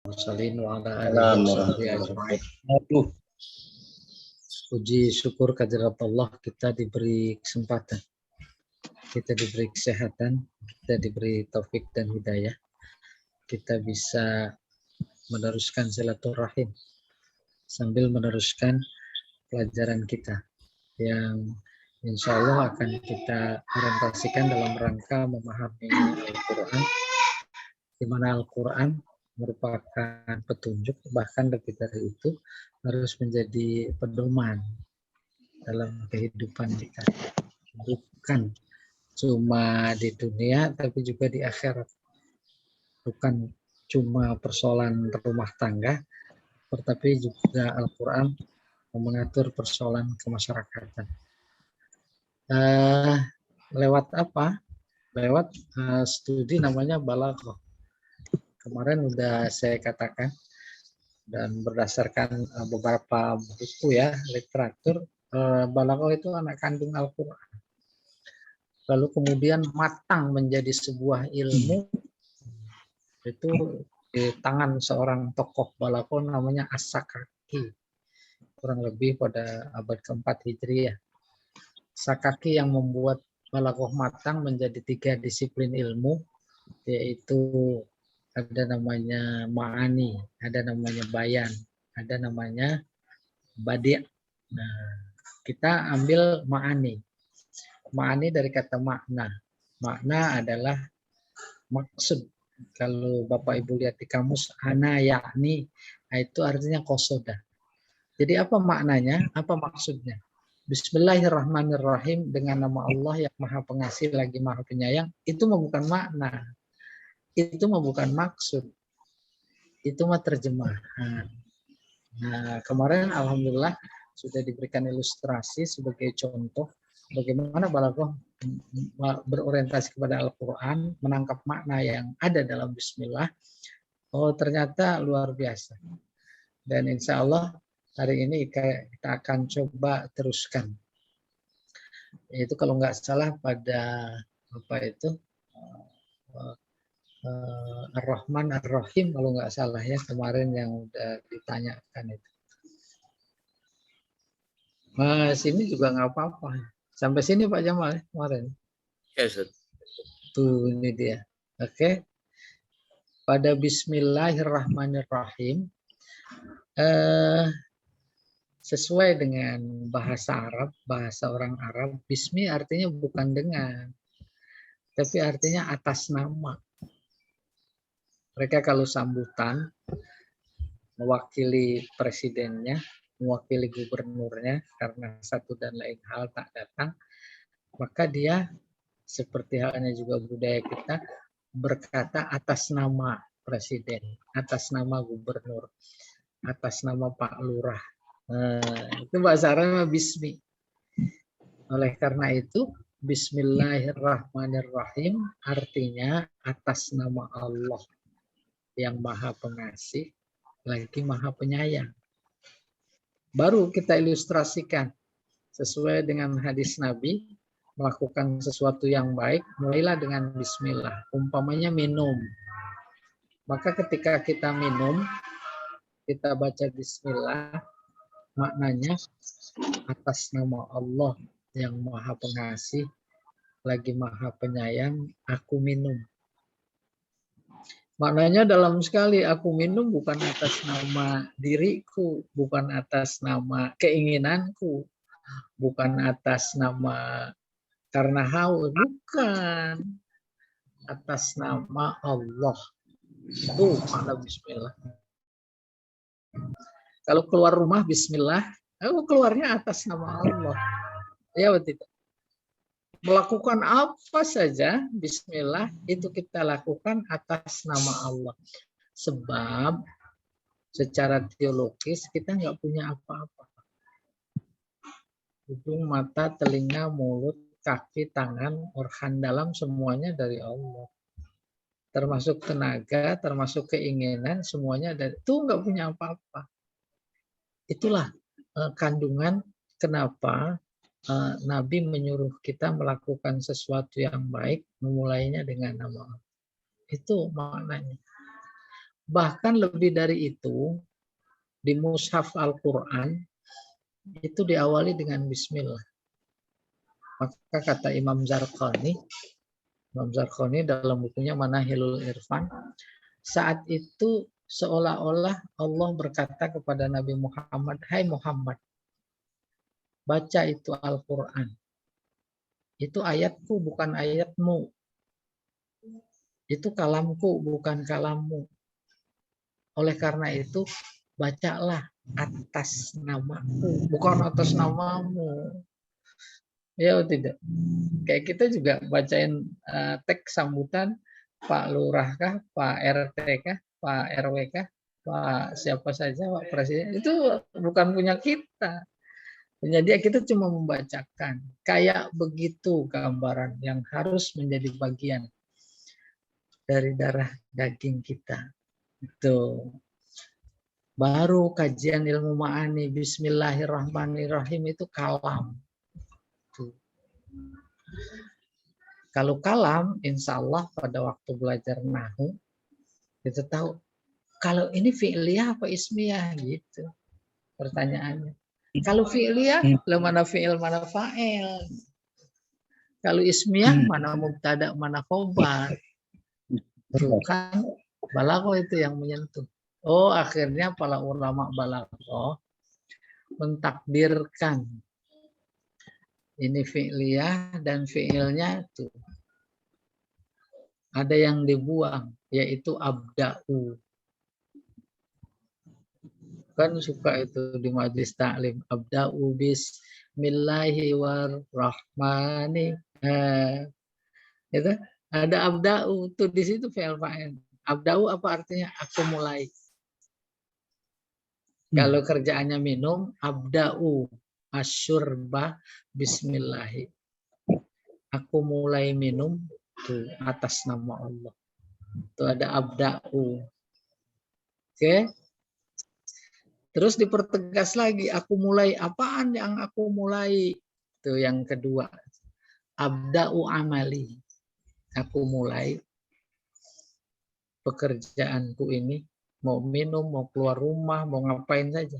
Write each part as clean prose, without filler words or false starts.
Mursalin wa ala alihi wa sahbihi ajma'in. Aduh, puji syukur kehadirat Allah, kita diberi kesempatan, kita diberi kesehatan, kita diberi taufik dan hidayah, kita bisa meneruskan silaturahim sambil meneruskan pelajaran kita yang insya Allah akan kita orientasikan dalam rangka memahami Al-Quran, di mana Al-Quran merupakan petunjuk, bahkan lebih dari itu harus menjadi pedoman dalam kehidupan kita, bukan cuma di dunia tapi juga di akhirat, bukan cuma persoalan rumah tangga, tetapi juga Al-Quran mengatur persoalan kemasyarakatan. Lewat apa? Lewat studi namanya Balaghah. Kemarin udah saya katakan, dan berdasarkan beberapa buku ya, literatur, Balaghah itu anak kandung Al-Quran. Lalu kemudian matang menjadi sebuah ilmu, itu di tangan seorang tokoh Balaghah namanya As-Sakaki, kurang lebih pada abad ke-4 Hijriah. Sakaki yang membuat Balaghah matang menjadi 3 disiplin ilmu, yaitu ada namanya ma'ani, ada namanya bayan, ada namanya badi'. Nah, kita ambil ma'ani. Ma'ani dari kata makna. Makna adalah maksud. Kalau Bapak Ibu lihat di kamus, ana yakni, itu artinya qasoda. Jadi apa maknanya? Apa maksudnya? Bismillahirrahmanirrahim, dengan nama Allah yang Maha Pengasih lagi Maha Penyayang. Itu bukan makna. Itu bukan maksud, itu mah terjemahan. Nah, kemarin alhamdulillah sudah diberikan ilustrasi sebagai contoh bagaimana Balaghah berorientasi kepada Al-Quran, menangkap makna yang ada dalam Bismillah. Oh, ternyata luar biasa. Dan insya Allah hari ini kita akan coba teruskan. Itu kalau nggak salah pada apa itu, Ar-Rahman Ar-Rahim kalau nggak salah ya, kemarin yang udah ditanyakan itu. Sini juga nggak apa-apa. Sampai sini Pak Jamal kemarin. Yes, sir. Tuh ini dia. Oke. Pada Bismillahirrahmanirrahim, sesuai dengan bahasa Arab, bahasa orang Arab, Bismi artinya bukan dengan, tapi artinya atas nama. Mereka kalau sambutan mewakili presidennya, mewakili gubernurnya karena satu dan lain hal tak datang, maka dia seperti halnya juga budaya kita berkata atas nama presiden, atas nama gubernur, atas nama Pak Lurah. Itu bahasa Arabnya bismi. Oleh karena itu Bismillahirrahmanirrahim artinya atas nama Allah yang Maha Pengasih lagi Maha Penyayang. Baru kita ilustrasikan sesuai dengan hadis Nabi, melakukan sesuatu yang baik, mulailah dengan bismillah. Umpamanya minum. Maka ketika kita minum, kita baca bismillah, maknanya atas nama Allah yang Maha Pengasih, lagi Maha Penyayang, aku minum. Maknanya dalam sekali, aku minum bukan atas nama diriku, bukan atas nama keinginanku, bukan atas nama karena haus, bukan. Atas nama Allah. Itu makna bismillah. Kalau keluar rumah bismillah, keluarnya atas nama Allah. Ya betul. Melakukan apa saja bismillah itu kita lakukan atas nama Allah. Sebab secara teologis kita nggak punya apa-apa. Hidung, mata, telinga, mulut, kaki, tangan, organ dalam semuanya dari Allah. Termasuk tenaga, termasuk keinginan, semuanya dari itu, nggak punya apa-apa. Itulah kandungan kenapa Nabi menyuruh kita melakukan sesuatu yang baik, memulainya dengan nama Allah. Itu maknanya. Bahkan lebih dari itu, di mushaf Al-Quran, itu diawali dengan bismillah. Maka kata Imam Zarqani dalam bukunya Manahilul Irfan, saat itu seolah-olah Allah berkata kepada Nabi Muhammad, "Hai Muhammad, baca itu Al-Quran. Itu ayatku, bukan ayatmu. Itu kalamku, bukan kalammu. Oleh karena itu, bacalah atas namaku, bukan atas namamu." Ya tidak. Kayak kita juga bacain teks sambutan Pak Lurah kah, Pak RT kah, Pak RW kah, Pak siapa saja, Pak Presiden. Itu bukan punya kita. Punya dia, kita cuma membacakan. Kayak begitu gambaran yang harus menjadi bagian dari darah daging kita. Itu. Baru kajian ilmu ma'ani, bismillahirrahmanirrahim, itu kalam. Tuh. Kalau kalam, insya Allah pada waktu belajar nahu, kita tahu, kalau ini fi'liyah apa ismiyah, gitu pertanyaannya. Kalau fi'liyah, mana fi'il, mana fa'il. Kalau ismiyah, mana mubtada, mana khobar. Bukan balaghah itu yang menyentuh. Oh, akhirnya para ulama balaghah mentakdirkan ini fi'liyah dan fi'ilnya tuh ada yang dibuang, yaitu abda'u. Kan suka itu di majlis taklim, abda'u bismillahirrahmanirrahim. Itu ada abda'u tuh di situ fi'il fa'il. Abda'u apa artinya? Aku mulai. Kalau kerjaannya minum, abda'u asyurba bismillahi. Aku mulai minum tuh atas nama Allah. Itu ada abda'u. Oke. Terus dipertegas lagi, aku mulai apaan yang aku mulai? Itu yang kedua. Abda'u amali. Aku mulai pekerjaanku ini, mau minum, mau keluar rumah, mau ngapain saja.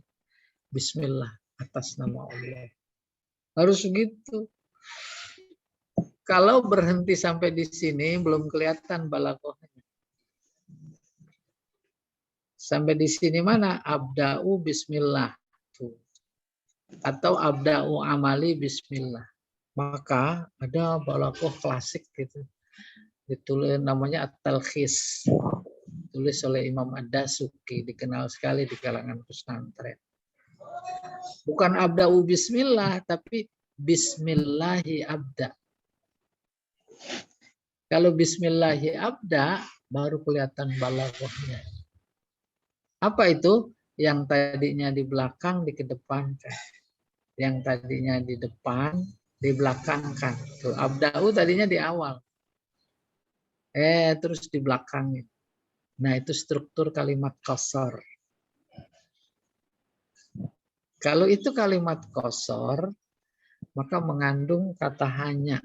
Bismillah atas nama Allah. Harus begitu. Kalau berhenti sampai di sini belum kelihatan balaghahnya. Sampai di sini mana? Abda'u bismillah. Atau abda'u amali bismillah. Maka ada balaghah klasik gitu. Ditulis namanya At-Talkhis. Tulis oleh Imam Ad-Dasuki, dikenal sekali di kalangan pesantren. Bukan abda'u bismillah, tapi bismillahi abda. Kalau bismillahi abda, baru kelihatan balaghahnya. Apa itu? Yang tadinya di belakang dikedepankan. Yang tadinya di depan dibelakangkan. Tuh, abda'u tadinya di awal. Terus di belakangnya. Nah, itu struktur kalimat qasar. Kalau itu kalimat qasar, maka mengandung kata hanya.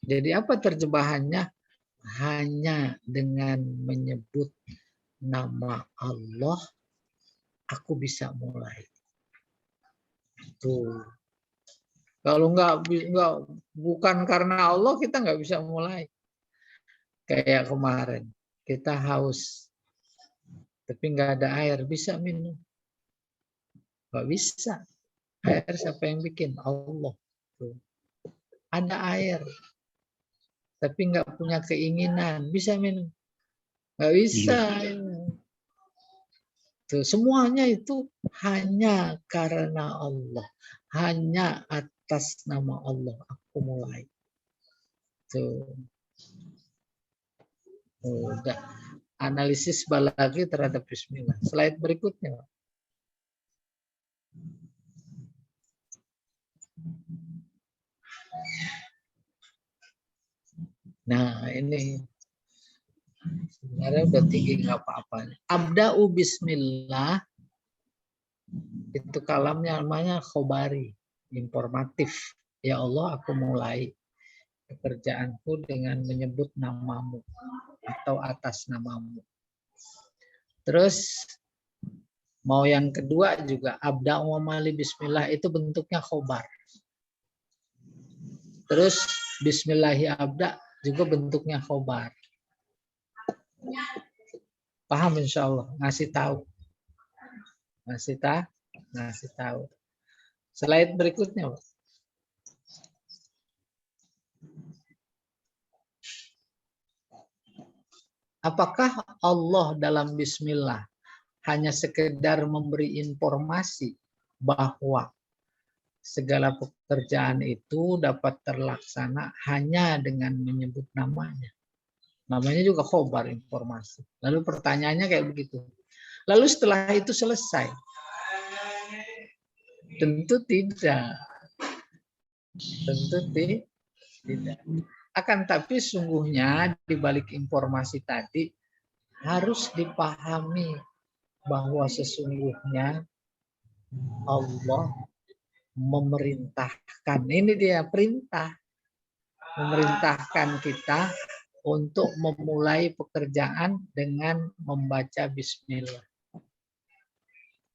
Jadi apa terjemahannya? Hanya dengan menyebut nama Allah, aku bisa mulai. Tuh. Kalau enggak bukan karena Allah, kita nggak bisa mulai. Kayak kemarin, kita haus, tapi nggak ada air, bisa minum? Nggak bisa. Air siapa yang bikin? Allah. Tuh. Ada air, tapi nggak punya keinginan, bisa minum? Nggak bisa. Tuh, semuanya itu hanya karena Allah, hanya atas nama Allah aku mulai. Tuh. Udah. Analisis balaghi terhadap bismillah. Slide berikutnya. Nah, ini sebenarnya udah tinggi nggak apa-apa. Abda'u bismillah itu kalamnya namanya khobari, informatif. Ya Allah, aku mulai pekerjaanku dengan menyebut namamu atau atas namamu. Terus mau yang kedua juga abda wa mali bismillah itu bentuknya khobar. Terus bismillahi abda juga bentuknya khobar. Paham insya Allah, ngasih tahu. Ngasih tahu. Slide berikutnya, Pak. Apakah Allah dalam bismillah hanya sekedar memberi informasi bahwa segala pekerjaan itu dapat terlaksana hanya dengan menyebut namanya? Namanya juga khobar, informasi. Lalu pertanyaannya kayak begitu. Lalu setelah itu selesai? Tentu tidak. Tentu tidak. Akan tapi sungguhnya di balik informasi tadi harus dipahami bahwa sesungguhnya Allah memerintahkan, ini dia perintah, memerintahkan kita untuk memulai pekerjaan dengan membaca bismillah.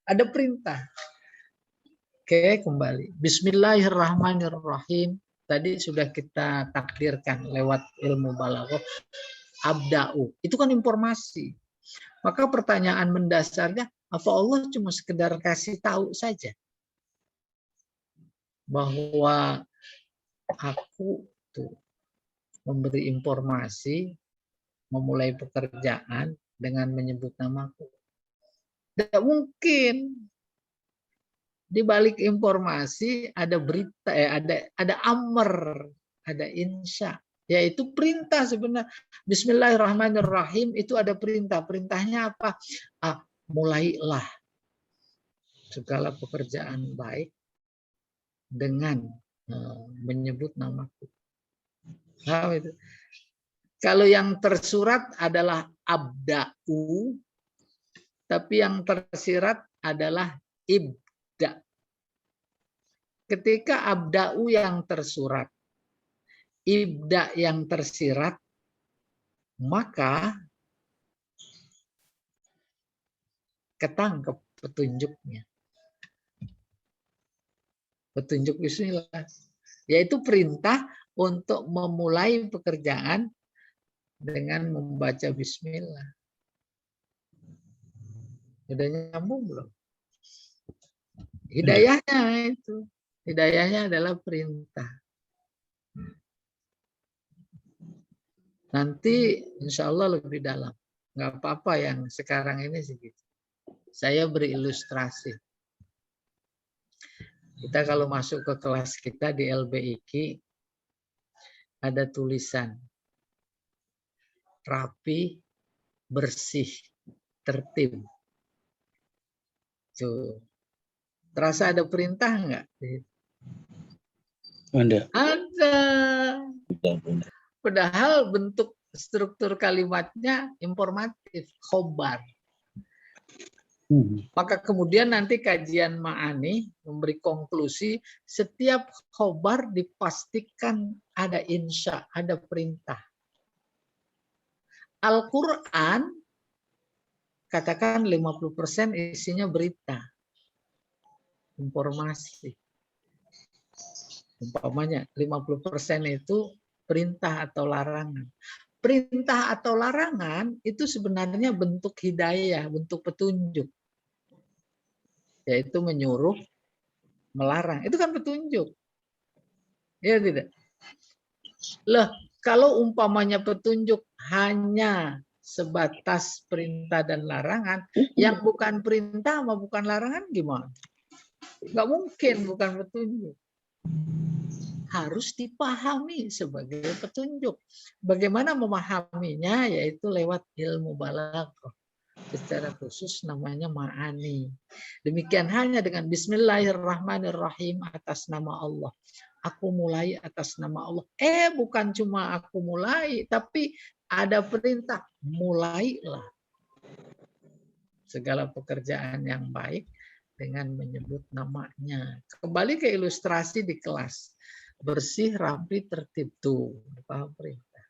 Ada perintah. Oke, kembali. Bismillahirrahmanirrahim. Tadi sudah kita takdirkan lewat ilmu balaghah. Abda'u. Itu kan informasi. Maka pertanyaan mendasarnya, apa Allah cuma sekedar kasih tahu saja bahwa aku tuh memberi informasi memulai pekerjaan dengan menyebut namaku? Tidak mungkin. Di balik informasi ada berita, ada amr, ada insya, yaitu perintah sebenarnya. Bismillahirrahmanirrahim itu ada perintah. Perintahnya apa? Mulailah segala pekerjaan baik dengan menyebut namaku. Nah, itu. Kalau yang tersurat adalah abda'u, tapi yang tersirat adalah ibda. Ketika abda'u yang tersurat, ibda yang tersirat, maka ketangkep petunjuknya. Petunjuk bismillah, yaitu perintah untuk memulai pekerjaan dengan membaca bismillah. Sudah nyambung belum? Hidayahnya itu. Hidayahnya adalah perintah. Nanti insya Allah lebih dalam. Nggak apa-apa yang sekarang ini segitu. Saya beri ilustrasi. Kita kalau masuk ke kelas kita di LBIQ, ada tulisan rapi, bersih, tertib. Tuh. Terasa ada perintah enggak? Ada. Padahal bentuk struktur kalimatnya informatif, khobar. Maka kemudian nanti kajian ma'ani memberi konklusi, setiap khobar dipastikan ada insya, ada perintah. Al-Quran katakan 50% isinya berita. Informasi. Umpamanya 50% itu perintah atau larangan. Perintah atau larangan itu sebenarnya bentuk hidayah, bentuk petunjuk. Yaitu menyuruh, melarang. Itu kan petunjuk. Ya tidak? Loh, kalau umpamanya petunjuk hanya sebatas perintah dan larangan, yang bukan perintah sama bukan larangan gimana? Nggak mungkin bukan petunjuk. Harus dipahami sebagai petunjuk. Bagaimana memahaminya? Yaitu lewat ilmu balaghah. Secara khusus namanya ma'ani. Demikian halnya dengan Bismillahirrahmanirrahim atas nama Allah. Aku mulai atas nama Allah. Bukan cuma aku mulai, tapi ada perintah. Mulailah segala pekerjaan yang baik dengan menyebut namanya. Kembali ke ilustrasi di kelas. Bersih, rapi, tertib. Tuh, paham perintah.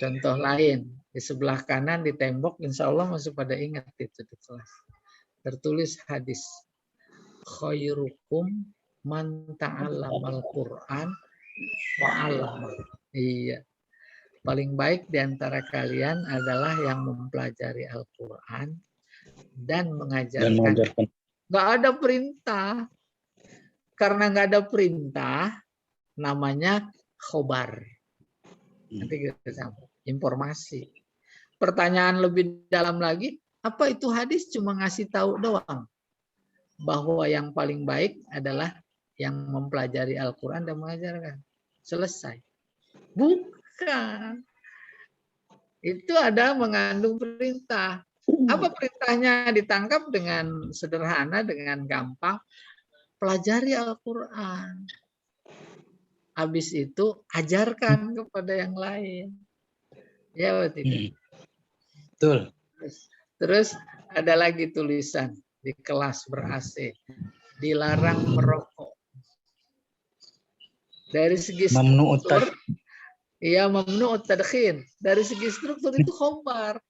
Contoh lain, di sebelah kanan di tembok, insya Allah masih pada ingat itu di kelas. Tertulis hadis, khairukum man ta'allamal Qur'an wa 'allama. Iya. Paling baik di antara kalian adalah yang mempelajari Al-Quran dan mengajarkan. Nggak ada perintah. Karena nggak ada perintah, namanya khobar. Nanti kita sambung. Informasi. Pertanyaan lebih dalam lagi, apa itu hadis? Cuma ngasih tahu doang. Bahwa yang paling baik adalah yang mempelajari Al-Quran dan mengajarkan. Selesai. Bukan. Itu ada mengandung perintah. Apa perintahnya? Ditangkap dengan sederhana, dengan gampang. Pelajari Al-Quran. Habis itu ajarkan kepada yang lain. Ya, betul. Betul. Terus ada lagi tulisan di kelas ber-AC. Dilarang merokok. Dari segi struktur, iya mamnu tadkhin. Dari segi struktur itu khobar.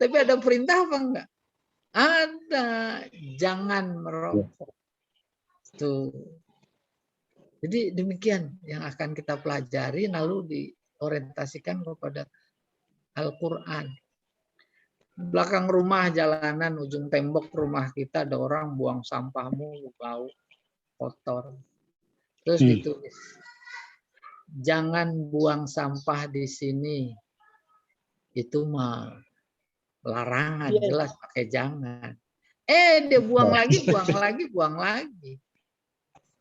Tapi ada perintah apa enggak? Ada. Jangan merokok. Tuh. Jadi demikian yang akan kita pelajari lalu diorientasikan kepada Al-Quran. Belakang rumah, jalanan, ujung tembok rumah kita ada orang buang sampahmu, bau, kotor. Terus ditulis, jangan buang sampah di sini. Itu mah larangan, jelas pakai jangan. Dia buang lagi, buang lagi, buang lagi.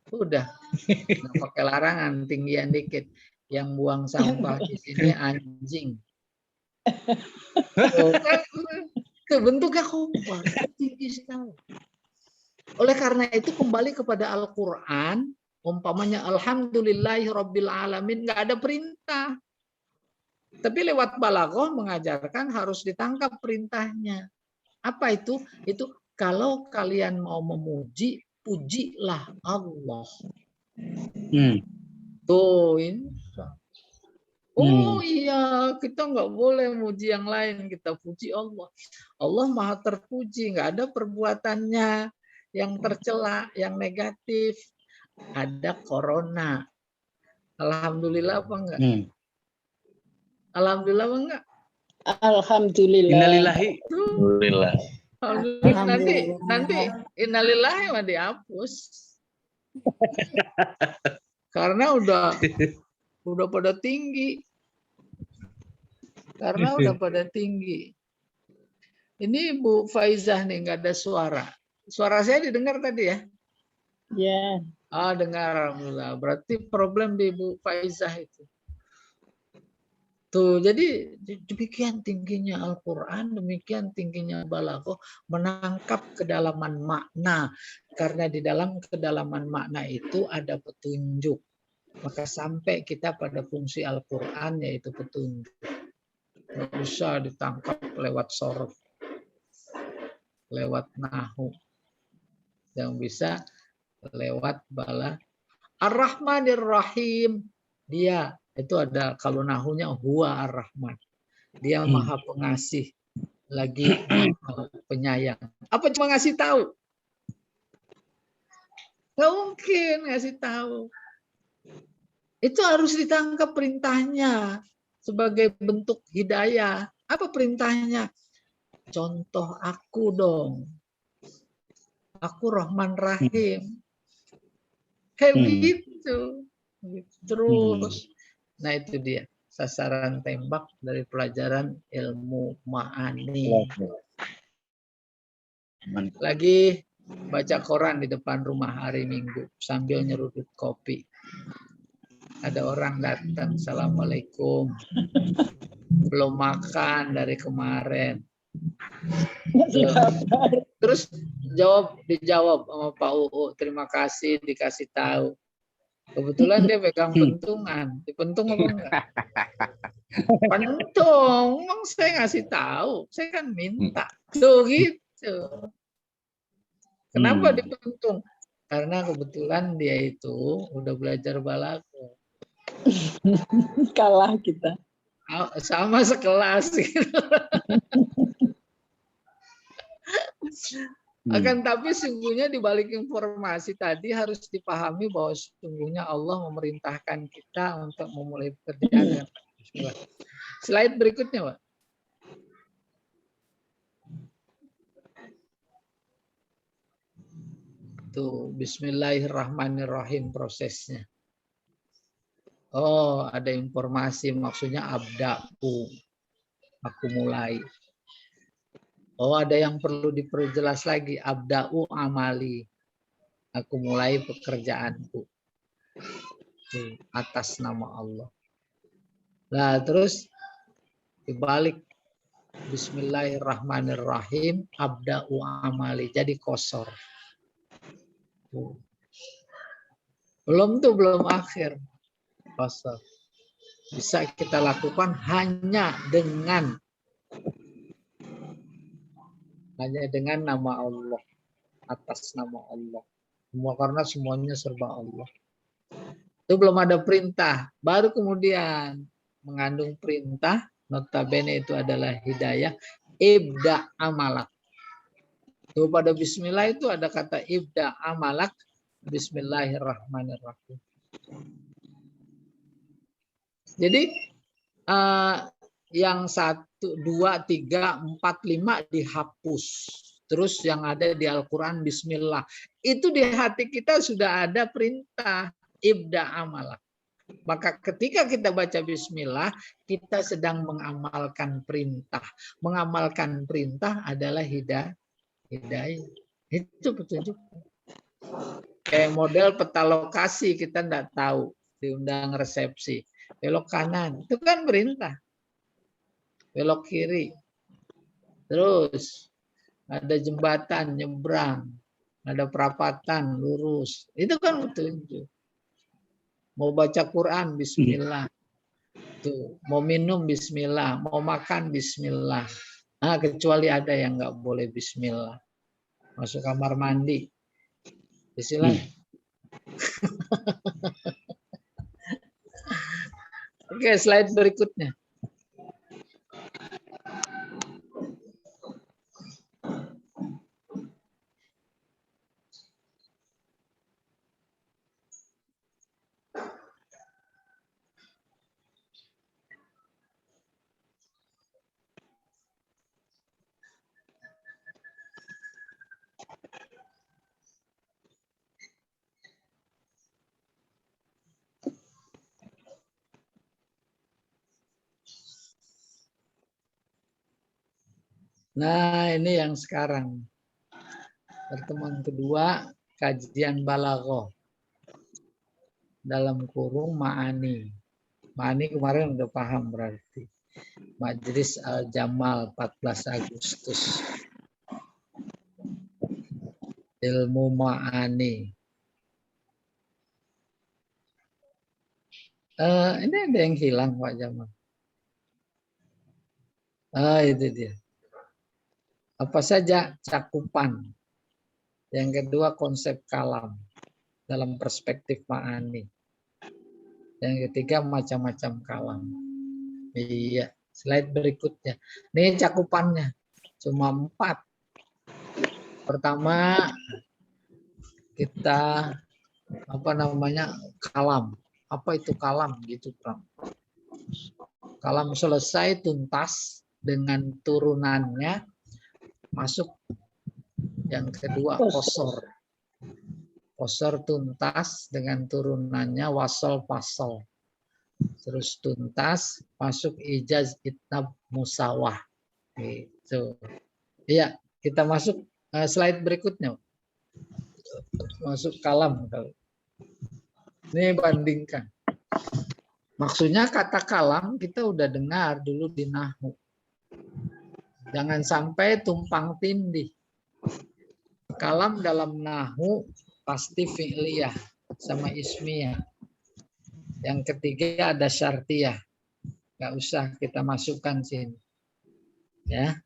Udah, nggak pakai larangan, tinggian dikit. Yang buang sampah di sini anjing. Itu bentuknya khobar, tinggi sekali. Oleh karena itu kembali kepada Al-Quran, umpamanya alhamdulillahirabbil alamin, nggak ada perintah. Tapi lewat balaghah mengajarkan harus ditangkap perintahnya. Apa itu? Itu kalau kalian mau memuji, pujilah Allah. Tuh, oh iya, kita nggak boleh muji yang lain, kita puji Allah. Allah maha terpuji, nggak ada perbuatannya yang tercela, yang negatif. Ada corona. Alhamdulillah apa enggak? Alhamdulillah apa enggak? Alhamdulillah. Innalillahi. Alhamdulillah. Nanti innalillahi mah dihapus. Karena udah pada tinggi. Karena udah pada tinggi. Ini Bu Faizah nih nggak ada suara. Suara saya didengar tadi ya? Ya. Dengar, alhamdulillah. Berarti problem di Bu Faizah itu. Tuh, jadi demikian tingginya Al-Quran, demikian tingginya balaghah, menangkap kedalaman makna. Karena di dalam kedalaman makna itu ada petunjuk. Maka sampai kita pada fungsi Al-Quran yaitu petunjuk. Nggak bisa ditangkap lewat sorof, lewat nahu. Yang bisa lewat bala. Ar-Rahmanir Rahim. Dia itu ada kalau nahunya huwa ar-Rahman. Dia maha pengasih lagi maha penyayang. Apa cuma ngasih tahu? Nggak mungkin ngasih tahu. Itu harus ditangkap perintahnya sebagai bentuk hidayah. Apa perintahnya? Contoh aku dong. Aku Rahman Rahim. Kayak gitu. Terus. Nah itu dia sasaran tembak dari pelajaran ilmu ma'ani. Lagi baca koran di depan rumah hari Minggu sambil nyeruduk kopi. Ada orang datang, Assalamualaikum. Belum makan dari kemarin. Terus dijawab sama Pak UU, terima kasih dikasih tahu. Kebetulan dia pegang pentungan. Dipentung apa enggak? Pentung. Emang saya ngasih tahu. Saya kan minta. Tuh gitu. Kenapa dipentung? Karena kebetulan dia itu udah belajar balaghah. Kalah kita. sama sekelas. Akan tapi sungguhnya di balik informasi tadi harus dipahami bahwa sungguhnya Allah memerintahkan kita untuk memulai pekerjaan. Bismillah. Slide berikutnya, Pak. Tuh, Bismillahirrahmanirrahim prosesnya. Oh, ada informasi maksudnya abda'u. Aku mulai. Oh, ada yang perlu diperjelas lagi. Abda'u amali. Aku mulai pekerjaanku. Tuh, atas nama Allah. Nah, terus dibalik. Bismillahirrahmanirrahim. Abda'u amali. Jadi kosor. Tuh. Belum akhir. Kosor. Bisa kita lakukan hanya dengan nama Allah, atas nama Allah. Semua karena semuanya serba Allah. Itu belum ada perintah, baru kemudian mengandung perintah, notabene itu adalah hidayah, ibda amalak. Tuh pada bismillah itu ada kata ibda amalak, bismillahirrahmanirrahim. Jadi yang 1, 2, 3, 4, 5 dihapus. Terus yang ada di Al-Quran Bismillah. Itu di hati kita sudah ada perintah ibda amalak. Maka ketika kita baca Bismillah, kita sedang mengamalkan perintah. Mengamalkan perintah adalah hidayah. Itu petunjuk. Kayak model peta lokasi kita tidak tahu. Diundang resepsi. Belok kanan. Itu kan perintah. Belok kiri. Terus ada jembatan nyebrang, ada perapatan lurus. Itu kan petunjuk. Mau baca Quran bismillah. Tuh, mau minum bismillah, mau makan bismillah. Nah, kecuali ada yang nggak boleh bismillah. Masuk kamar mandi. Bismillah. Oke, slide berikutnya. Nah, ini yang sekarang. Pertemuan kedua, kajian balaghah. Dalam kurung ma'ani. Ma'ani kemarin udah paham berarti. Majlis Al-Jamal 14 Agustus. Ilmu ma'ani. Ini ada yang hilang Pak Jamal. Itu dia. Apa saja cakupan. Yang kedua konsep kalam dalam perspektif ma'ani. Yang ketiga macam-macam kalam. Iya, slide berikutnya. Ini cakupannya cuma 4. Pertama kita kalam. Apa itu kalam gitu, Bang? Kalam selesai tuntas dengan turunannya. Masuk yang kedua kosor. Kosor tuntas dengan turunannya wasol pasol. Terus tuntas masuk ijaz itnab musawah. Gitu. Iya, kita masuk slide berikutnya. Masuk kalam. Ini bandingkan. Maksudnya kata kalam kita udah dengar dulu di nahwu. Jangan sampai tumpang tindih. Kalam dalam nahwu pasti fi'liyah sama ismiyah. Yang ketiga ada syartiyah. Nggak usah kita masukkan sini. Ya.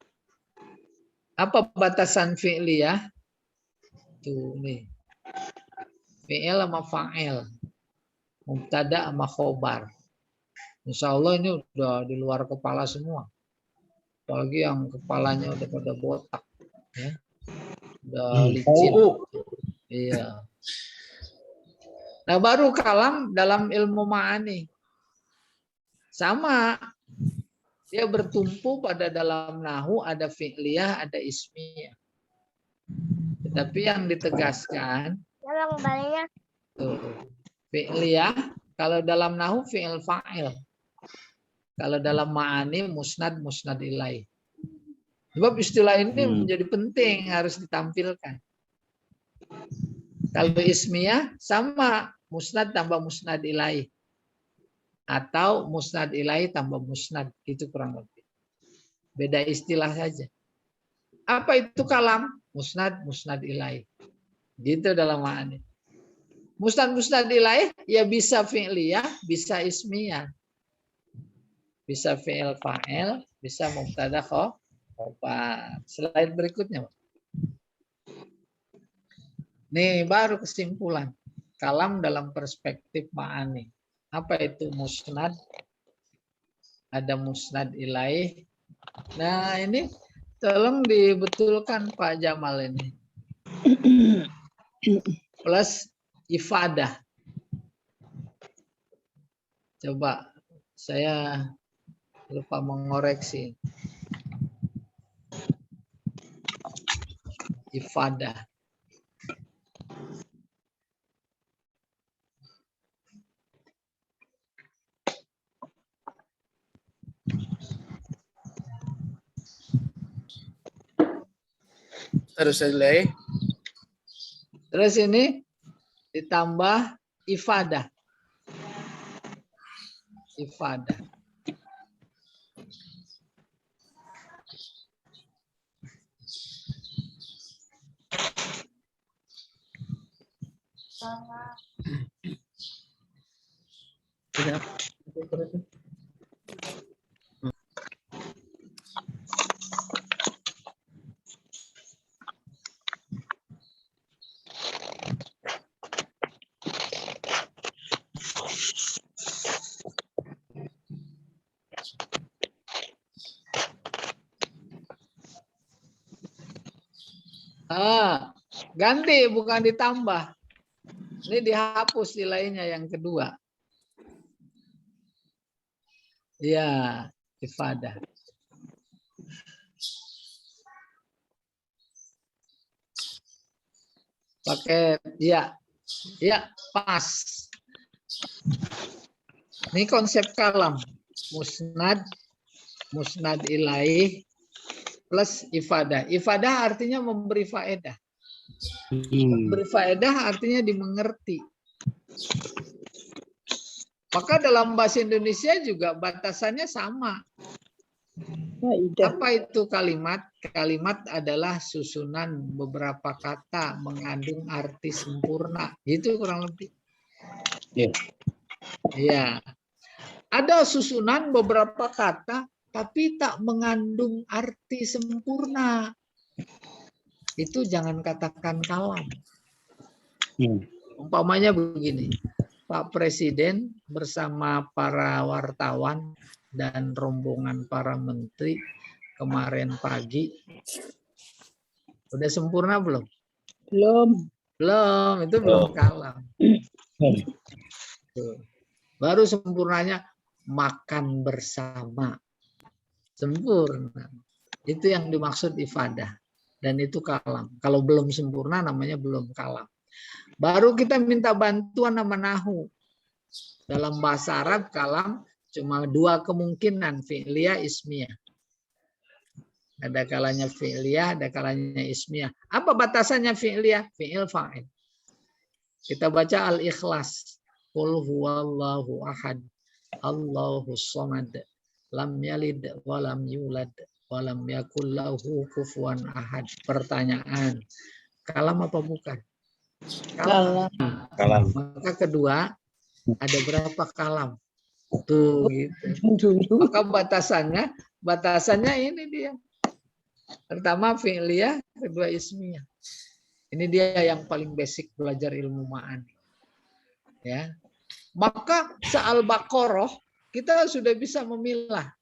Apa batasan fi'liyah? Tuh nih. Fi'il sama fa'il. Mubtada sama khobar. Insya Allah ini udah di luar kepala semua. Apalagi yang kepalanya udah pada botak. Ya. Udah licin. Iya. Nah baru kalam dalam ilmu ma'ani. Sama. Dia bertumpu pada dalam nahu ada fi'liyah, ada ismiyah. Tetapi yang ditegaskan tuh, fi'liyah, kalau dalam nahu fi'il fa'il. Kalau dalam ma'ani musnad ilaih. Sebab istilah ini menjadi penting, harus ditampilkan. Kalau ismiyah sama musnad tambah musnad ilaih. Atau musnad ilaih tambah musnad, gitu kurang lebih. Beda istilah saja. Apa itu kalam? Musnad ilaih. Gitu dalam ma'ani. Musnad ilaih ya bisa fi'liyah, bisa ismiyah. Bisa fi'il fa'il, bisa mubtada khobar. Slide berikutnya. Nih baru kesimpulan. Kalam dalam perspektif ma'ani. Apa itu musnad? Ada musnad ilaih. Nah ini tolong dibetulkan Pak Jamal ini. Plus ifadah. Coba saya lupa mengoreksi. Ifadah. Terus ini ditambah ifadah. Ifadah. Ganti bukan ditambah. Ini dihapus nilainya yang kedua. Ya, ifadah. Pakai ya. Ya, pas. Ini konsep kalam. Musnad ilaih plus ifadah. Ifadah artinya memberi faedah. Memberi faedah artinya dimengerti. Maka dalam bahasa Indonesia juga batasannya sama. Apa itu kalimat? Kalimat adalah susunan beberapa kata mengandung arti sempurna. Itu kurang lebih. Ya. Ada susunan beberapa kata tapi tak mengandung arti sempurna. Itu jangan katakan kalam. Umpamanya begini. Pak Presiden bersama para wartawan dan rombongan para menteri kemarin pagi. Udah sempurna belum? Belum, itu belum kalam. Baru sempurnanya makan bersama. Sempurna. Itu yang dimaksud ifadah. Dan itu kalam. Kalau belum sempurna namanya belum kalam. Baru kita minta bantuan sama nahu. Dalam bahasa Arab kalam cuma dua kemungkinan, fi'liyah, ismiyah. Ada kalanya fi'liyah, ada kalanya ismiyah. Apa batasannya fi'liyah? Fi'il fa'il. Kita baca Al-Ikhlas. Qul huwallahu ahad. Allahus samad. Lam yalid walam yulad. Walam yakul lahu kufuwan ahad. Pertanyaan. Kalam apa bukan? Kalam. Maka kedua, ada berapa kalam? Tuh gitu. Maka batasannya ini dia. Pertama fi'liyah, kedua ismiyah. Ini dia yang paling basic belajar ilmu ma'ani. Ya. Maka Al-Baqarah kita sudah bisa memilah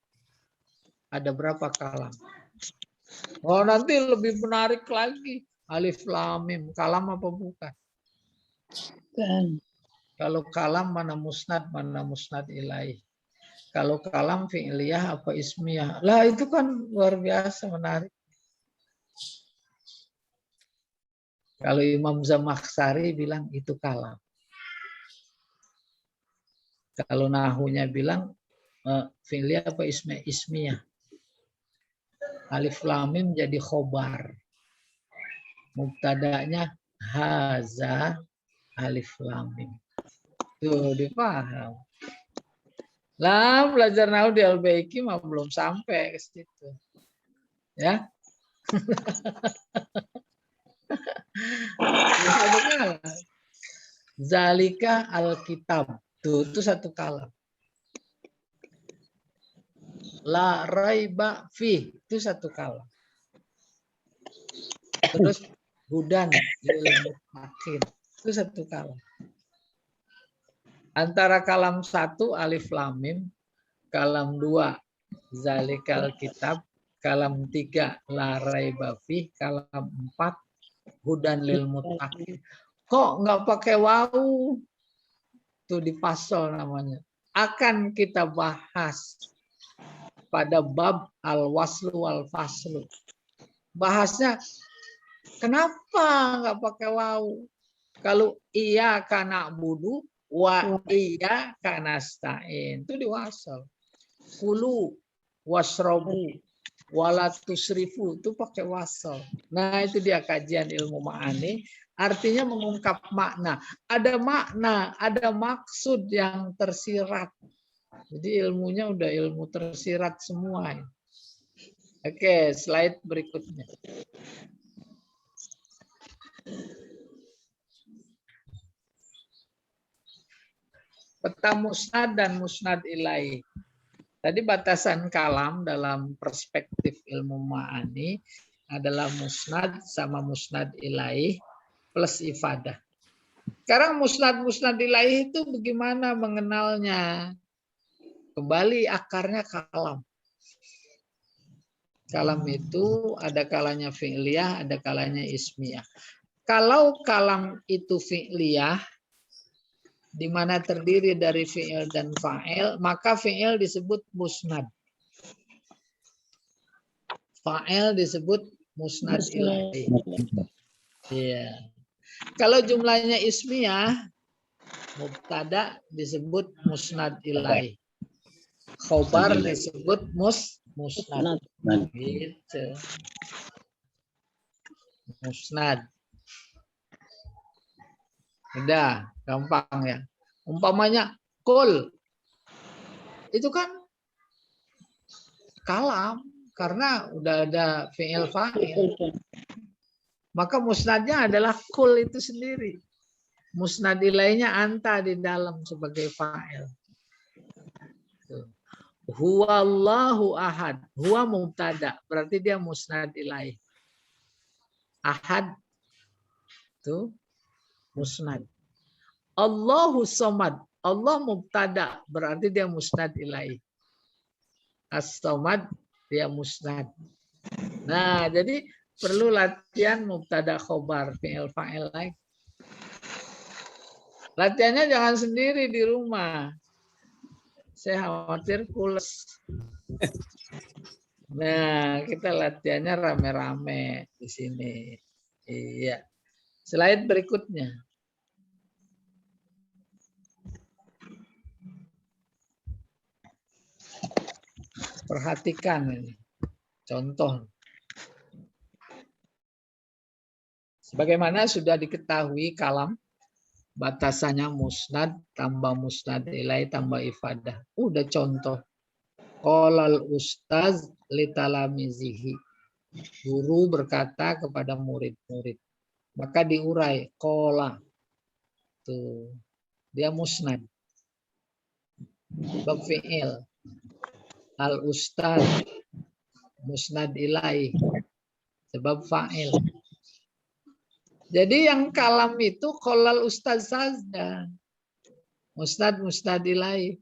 ada berapa kalam. Oh, nanti lebih menarik lagi. Alif lam mim, kalam apa bukan? Kan. Kalau kalam mana musnad ilaih. Kalau kalam fi'liyah apa ismiyah. Lah itu kan luar biasa menarik. Kalau Imam Zamakhsyari bilang itu kalam. Kalau nahunya bilang fi'liyah apa ismiyah. Alif lam mim jadi khobar. Mubtada'nya haza alif lam mim. Tuh dipaham. Lah belajar nahu di Al-Baiki mah belum sampai ke situ. Ya. Zalika al-kitab. Tuh, itu satu kalam. La raiba fi, itu satu kalam. Terus hudan lil muttaqin, itu satu kalam. Antara kalam 1 alif lam mim, kalam 2 zalikal kitab, kalam 3 la raiba fi, kalam 4 hudan lil muttaqin. Kok nggak pakai wawu? Itu di pasal namanya. Akan kita bahas pada bab al-waslu wal faslu. Bahasnya kenapa nggak pakai wawu? Kalau iya kana budu wa iya kana stain itu diwasal. Kulu wasrobu wala tusrifu itu pakai wasal. Nah itu dia kajian ilmu ma'ani. Artinya mengungkap makna. Ada makna, ada maksud yang tersirat. Jadi ilmunya udah ilmu tersirat semua. Oke, slide berikutnya. Peta musnad dan musnad ilaih. Tadi batasan kalam dalam perspektif ilmu ma'ani adalah musnad sama musnad ilaih plus ifadah. Sekarang musnad ilaih itu bagaimana mengenalnya? Kembali akarnya kalam. Kalam itu ada kalanya fi'liyah, ada kalanya ismiyah. Kalau kalam itu fi'liyah, di mana terdiri dari fi'il dan fa'il, maka fi'il disebut musnad. Fa'il disebut musnad ilaih. Iya. Kalau jumlahnya ismiyah, mubtada disebut musnad ilaih. Khobar disebut musnad. Gitu. Musnad. Udah, gampang ya. Umpamanya kul. Itu kan kalam karena udah ada fi'il fa'il. Maka musnadnya adalah kul itu sendiri. Musnad ilaihnya anta di dalam sebagai fa'il. Huwa Allahu ahad. Huwa mubtada. Berarti dia musnad ilaih. Ahad. Itu musnad. Allahu somad. Allah mubtada. Berarti dia musnad ilaih. As-somad dia musnad. Nah, jadi perlu latihan mubtada khobar fi'il fa'il lagi. Latihannya jangan sendiri di rumah. Saya khawatir pules. Nah, kita latihannya rame-rame di sini. Iya. Slide berikutnya. Perhatikan ini. Contoh. Sebagaimana sudah diketahui kalam, batasannya musnad tambah musnad ilaih tambah ifadah. Udah contoh. Qolal ustaz li talamizihi. Guru berkata kepada murid-murid. Maka diurai qola. Tuh. Dia musnad. Bab fi'il. Al ustaz musnad ilaih. Sebab fa'il. Jadi yang kalam itu qolal ustaz saja. Musnad ilaih.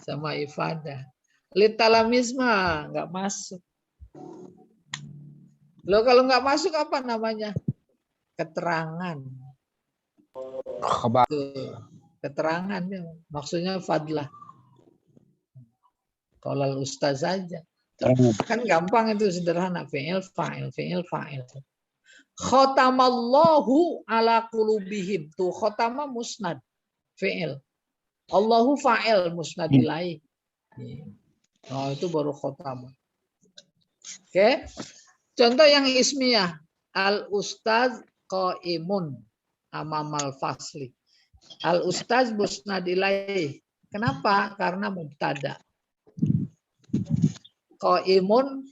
sama ifadah. Litalamisma nggak masuk. Loh kalau nggak masuk apa namanya? Keterangan. Khabar. Tuh, keterangan ya. Maksudnya fadlah. Kalau ustaz saja. Kan gampang itu, sederhana. Fi'il fa'il, fi'il fa'il. Khotamallahu ala qulubihim. Tuh khotama musnad. Fi'il. Allahu fa'il musnad ilaih. Oh, itu baru khotama. Oke. Contoh yang ismiyah. Al-ustaz qaimun amamal fasli. Al-ustaz musnad ilaih. Kenapa? Karena mubtada. Qaimun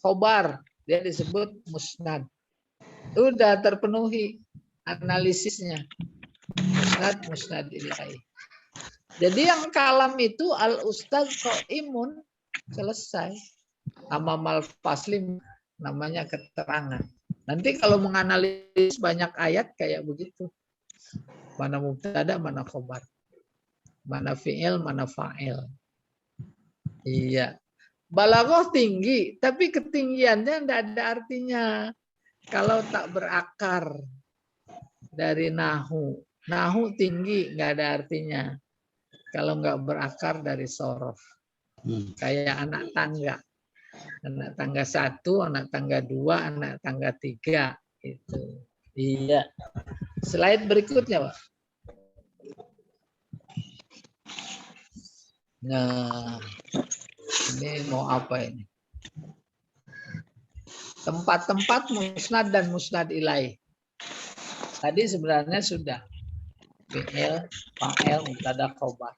khobar. Dia disebut musnad. Udah terpenuhi analisisnya. Musnad ilaih. Jadi yang kalam itu al-ustaz qaimun, selesai. Amamal fasli namanya keterangan. Nanti kalau menganalisis banyak ayat kayak begitu. Mana mubtada, mana khobar. Mana fi'il, mana fa'il. Iya. Balaghah tinggi, tapi ketinggiannya tidak ada artinya. Kalau tak berakar dari nahu. Nahu tinggi, nggak ada artinya. Kalau nggak berakar dari sorof. Kayak anak tangga. Anak tangga 1, anak tangga 2, anak tangga 3. Itu. Iya. Slide berikutnya, Pak. Nah, ini mau apa ini? Tempat-tempat musnad dan musnad ilaih. Tadi sebenarnya sudah. Fi'il, fa'il, mubtada, khobar.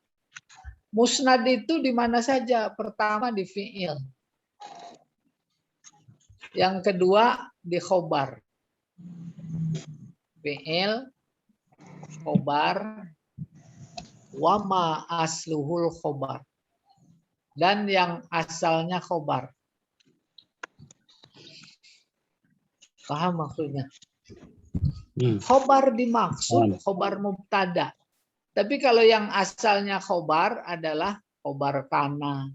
Musnad itu di mana saja? Pertama di fi'il. Yang kedua di khobar. Fi'il, khobar, wama asluhul khobar. Dan yang asalnya khobar. Paham maksudnya? Khobar dimaksud khobar mubtada. Tapi kalau yang asalnya khobar adalah khobar kana,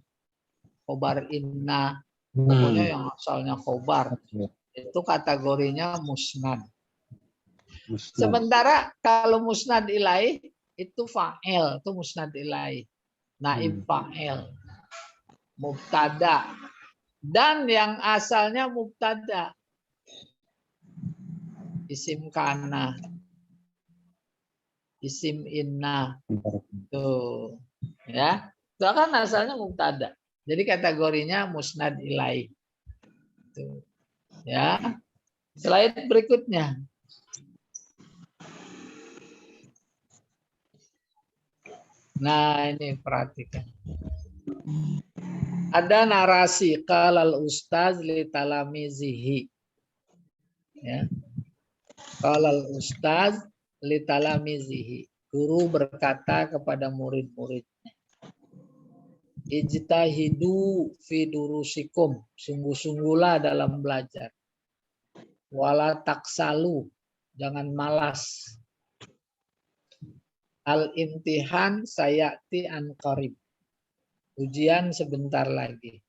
khobar inna. Pokoknya yang asalnya khobar. Itu kategorinya musnad. Sementara kalau musnad ilaih itu fa'il, itu musnad ilaih. Naib fa'il. Mubtada. Dan yang asalnya mubtada. Isim kana. Isim inna. Tuh. Ya. Itu kan asalnya mubtada. Jadi kategorinya musnad ilaih. Tuh. Ya. Slide berikutnya. Nah, ini perhatikan. Ada narasi qalal ustaz li talamizihi. Ya. Qalal ustaz li talamizihi. Guru berkata kepada murid-muridnya. Ijtahidu fi durusikum. Sungguh-sungguhlah dalam belajar. Wala taksalu. Jangan malas. Al-imtihan sayati an qarib. Ujian sebentar lagi.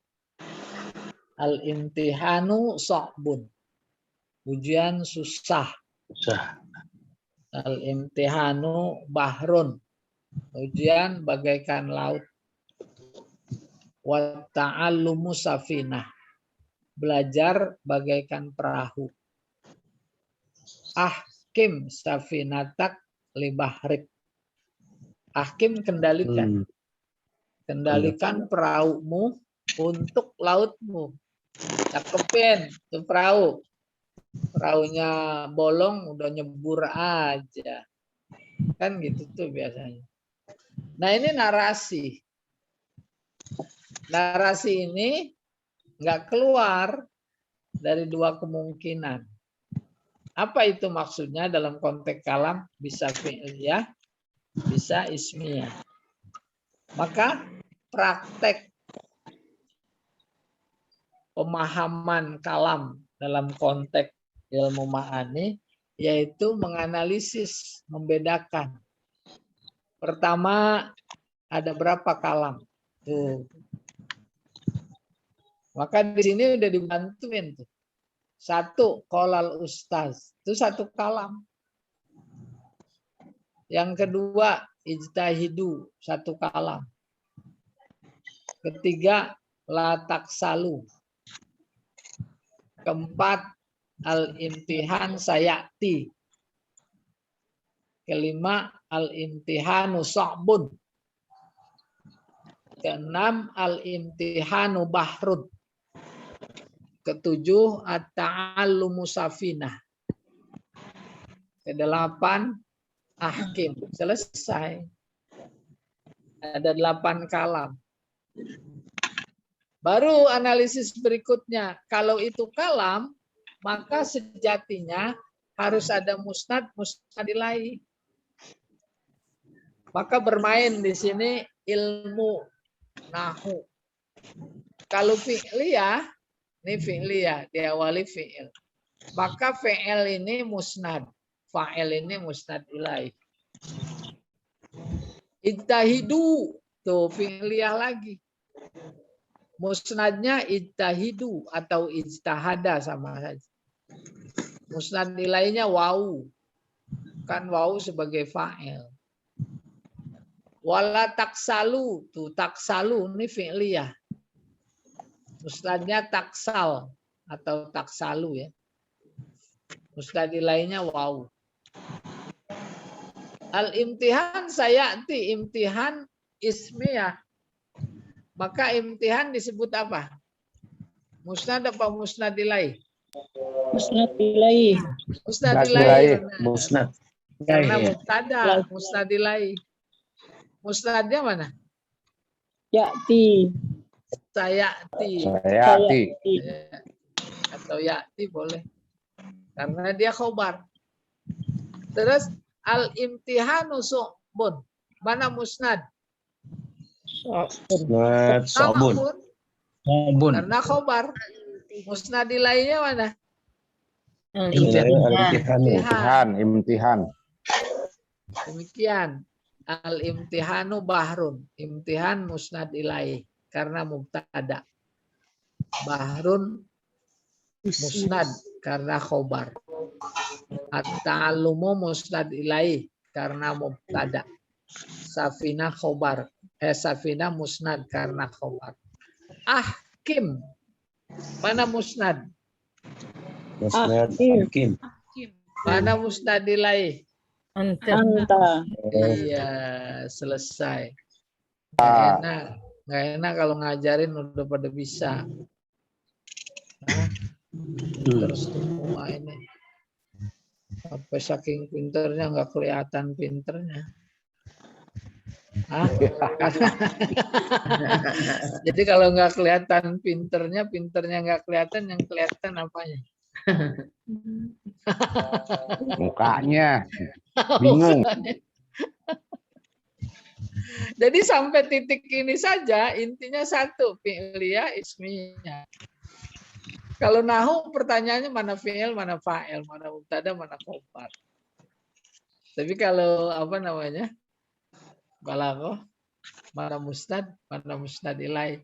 Al-imtihanu sa'bun. Ujian susah. Al-imtihanu bahrun. Ujian bagaikan laut. Wa ta'allumu safinah. Belajar bagaikan perahu. Ahkim safinatak li bahrik. Ahkim kendalikan. Kendalikan perahumu untuk lautmu. Cakepin itu perahu. Perahunya bolong udah nyebur aja. Kan gitu tuh biasanya. Nah ini narasi. Narasi ini nggak keluar dari dua kemungkinan. Apa itu maksudnya dalam konteks kalam? Bisa fi'liyah, bisa ismiyah. Maka praktek pemahaman kalam dalam konteks ilmu ma'ani yaitu menganalisis, membedakan. Pertama, ada berapa kalam? Tuh. Maka di sini udah dibantuin tuh. Satu, qolal ustaz. Itu satu kalam. Yang kedua, ijtahidu. Satu kalam. Ketiga, la taksalu. Keempat, al-imtihan sayati. Kelima, al-imtihanu sa'bun. Keenam, al-imtihanu bahrun. Ketujuh, at-ta'allumu safinah. Kedelapan, ahkim. Selesai. Ada 8 kalam. Baru analisis berikutnya. Kalau itu kalam, maka sejatinya harus ada musnad, musnad ilaih. Maka bermain di sini ilmu nahu. Kalau fi'liyah, ini fi'liyah, diawali fi'il. Maka fi'il ini musnad, fa'il ini musnad ilaih. Ijtahidu, tuh fi'liyah lagi. Musnadnya ijtahidu atau ijtahada sama saja. Musnad ilaihnya wau. Kan wau sebagai fa'il. Wala taksalu, tuh taksalu ini fi'liyah. Musnadnya taksal atau taksalu ya. Musnad ilaihnya wau. Al-imtihan sayati, imtihan ismiyah. Maka imtihan disebut apa? Musnad apa musnad ilaih? Musnad ilaih. Musnad ilaih. Musnad. Karena mubtada, musnad ilaih. Musnadnya mana? Ya'ti. Sayati. Sayati. Atau ya'ti boleh. Karena dia khobar. Terus al-imtihanu su'bun. Mana musnad? Musnad sabun. Sabun. Karena khobar. Musnad ilaihnya mana? Imtihan. Demikian. Al-imtihanu bahrun. Imtihan musnad ilaih. Karena mubtada. Bahrun musnad. Karena khobar. At-ta'allumu musnad ilaih. Karena mubtada. Safina khobar. Safina musnad. Karena khobar. Ahkim. Mana musnad? Musnad hakim. Mana musnad ilaih? Anta. Iya, selesai. Nggak enak kalau ngajarin udah pada bisa. Nah, terus semua ini. Sampai saking pinternya nggak kelihatan pinternya. Jadi kalau nggak kelihatan pinternya nggak kelihatan, yang kelihatan apanya? Mukanya. Bingung. Jadi sampai titik ini saja intinya satu, fi'liyah ismiyah. Kalau nahu pertanyaannya mana fi'il, mana fa'il, mana mubtada, mana khobar. Tapi kalau apa namanya? Balaghah, mana musnad ilaih.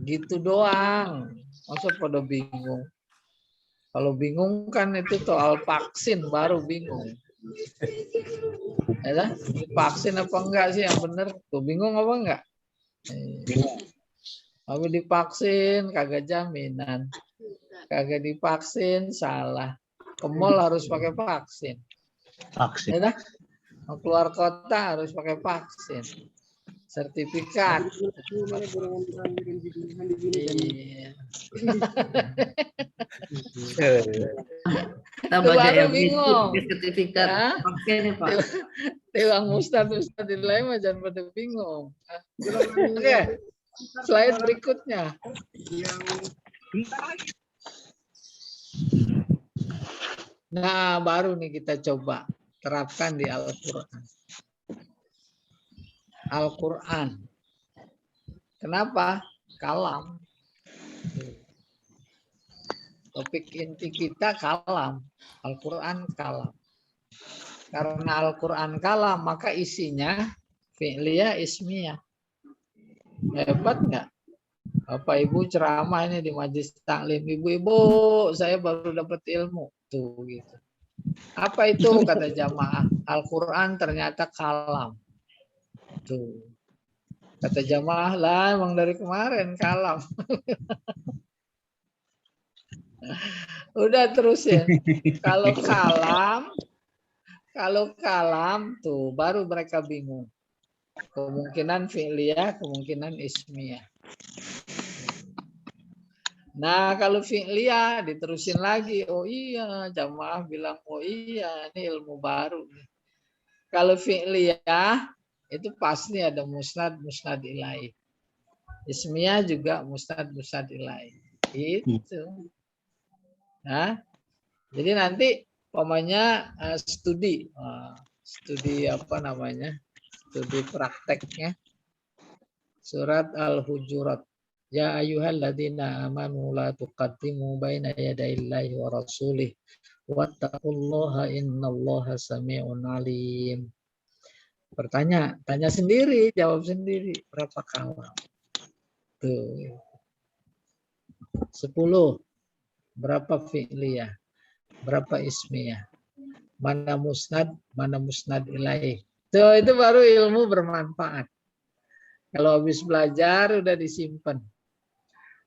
Gitu doang. Masa pada bingung. Kalau bingung kan itu soal vaksin baru bingung. Ya, vaksin apa enggak sih yang benar? Tuh bingung apa enggak? Tapi divaksin kagak jaminan. Kagak divaksin salah. Ke mall harus pakai vaksin. Vaksin. Ya, mau keluar kota harus pakai vaksin. Sertifikat. Iya. Kita baca Baru yang bingung. sertifikat Ya. vaksin Pak. Tiwang ustad lain mah jangan pada bingung. Oke, slide berikutnya. Nah, baru nih kita coba terapkan di Al-Quran. Al-Quran. Kenapa? Kalam. Topik inti kita kalam. Al-Quran kalam. Karena Al-Quran kalam, maka isinya fi'liyah ismiyah. Hebat nggak? Bapak Ibu ceramah ini di majelis taklim. Ibu-ibu, saya baru dapat ilmu. Tuh gitu. Apa itu kata jamaah? Al-Quran ternyata kalam. Tuh. Kata jamaah lah, emang dari kemarin kalam. Udah terusin. Kalau kalam tuh baru mereka bingung. Kemungkinan fi'liyah, kemungkinan ismiyah. Nah, kalau fi'liyah diterusin lagi. Oh iya, jamaah bilang, oh iya, ini ilmu baru. Kalau fi'liyah, itu pasti ada musnad, musnad ilaih. Ismiyah juga musnad, musnad ilaih. Itu. Nah, jadi nanti pokoknya studi apa namanya? Studi prakteknya. Surat Al-Hujurat. Ya ayyuhalladzina amanu la tuqaddimu baina yadayillahi wa rasulih wattaqullaha innallaha sami'un alim. Bertanya, tanya sendiri, jawab sendiri. Berapa kalam? Tuh. 10. Berapa fi'liyah? Berapa ismiyah? Mana musnad ilaih. Tuh, itu baru ilmu bermanfaat. Kalau habis belajar udah disimpan.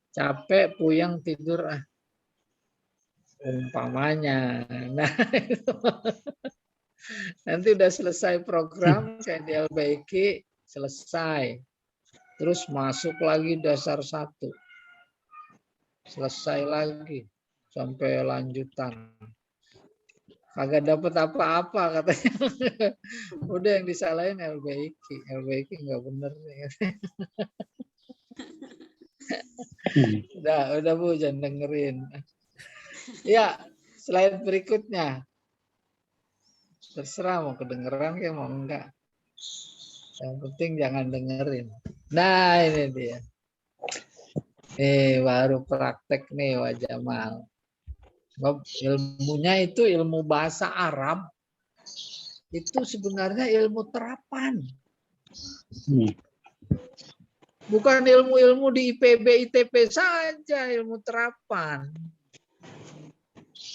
Capek, puyeng, tidur umpamanya. Nah, itu. Nanti udah selesai program kayak di LBIK, selesai. Terus masuk lagi dasar 1. Selesai lagi sampai lanjutan. Kagak dapat apa-apa katanya. Udah yang disalahin LBIK. LBIK nggak bener nih. Udah Bu, jangan dengerin. Ya, slide berikutnya. Terserah mau kedengeran kayak mau enggak. Yang penting jangan dengerin. Nah, ini dia. Baru praktek nih Wak Jamal. Ilmunya itu ilmu bahasa Arab. Itu sebenarnya ilmu terapan. Bukan ilmu-ilmu di IPB, ITP saja, ilmu terapan.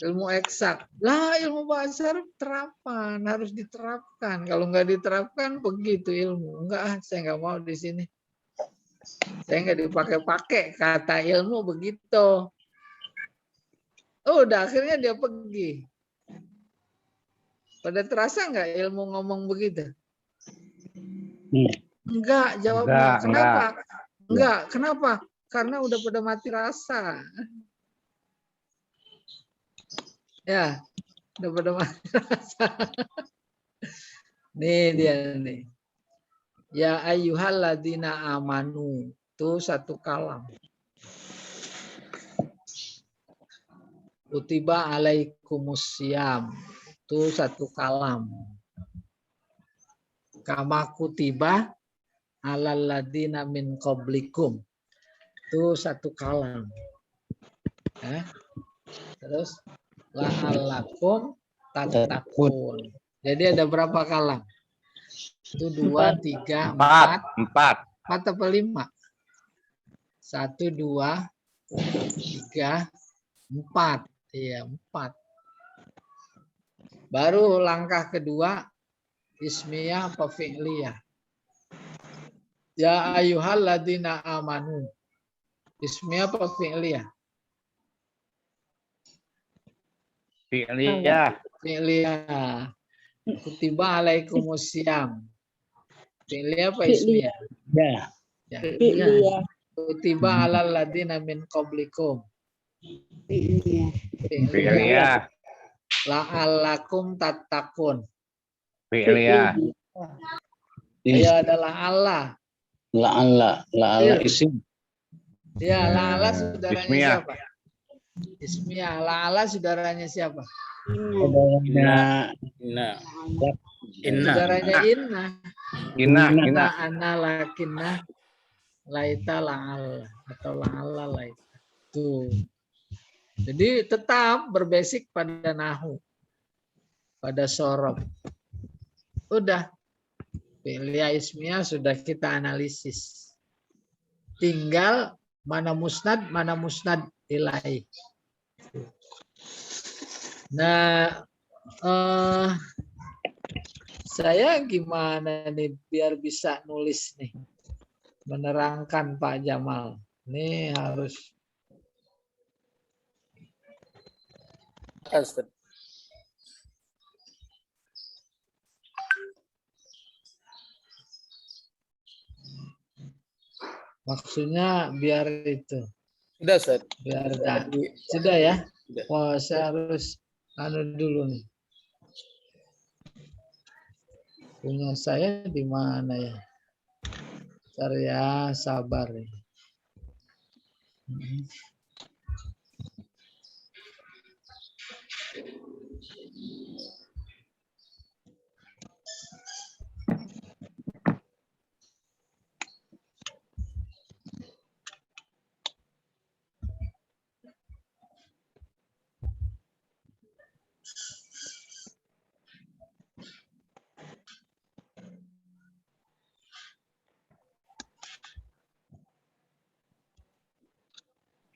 Ilmu eksak. Lah, ilmu bahasa Arab terapan, harus diterapkan. Kalau nggak diterapkan, begitu ilmu. Enggak, saya nggak mau di sini. Saya nggak dipakai-pakai kata ilmu begitu. Udah, akhirnya dia pergi. Pada terasa nggak ilmu ngomong begitu? Enggak, jawabnya. Kenapa? Enggak, kenapa? Karena udah pada mati rasa. Ya, udah pada mati rasa. Nih dia nih. Ya ayyuhalladzina amanu. Itu satu kalam. Kutiba alaikumusiyam. Itu satu kalam. Kama kutiba alal ladina min qablikum. Itu satu kalam. Terus la'allakum tattaqun. Jadi ada berapa kalam? Itu 2, 3, 4. 4 apa 5? 1, 2, 3, 4. Iya, 4. Baru langkah kedua, ismiyah apa fi'liyah? Ya ayyuhalladzina amanu. Ismiyah apa fi'liyah? Fi'liyah. Fi'liyah. Kutiba alaikumusiyam. Fi'liyah apa ismiyah? Ya. Fi'liyah. Kutiba alal ladina min qablikum. Fi'liyah. La'allakum tattaqun. Fi'liyah. Ya adalah Allah. La'alla isim. Ya, la'ala saudaranya Ismiyah. siapa? Ismiyah. La'ala saudaranya siapa? Saudaranya inna. Inna. Ana lakinna laita la'al atau la'ala laita. Tuh. Jadi tetap berbasic pada nahu. Pada sorob. Udah. Fi'liyah ismiyah sudah kita analisis. tinggal mana musnad ilaih. Nah, saya gimana nih biar bisa nulis nih, menerangkan Pak Jamal. Ini harus maksudnya biar itu. Sudah, Ustaz. Biar sudah ya. Wah, saya harus dulu nih. Punya saya di mana ya? Bentar ya, sabar ya.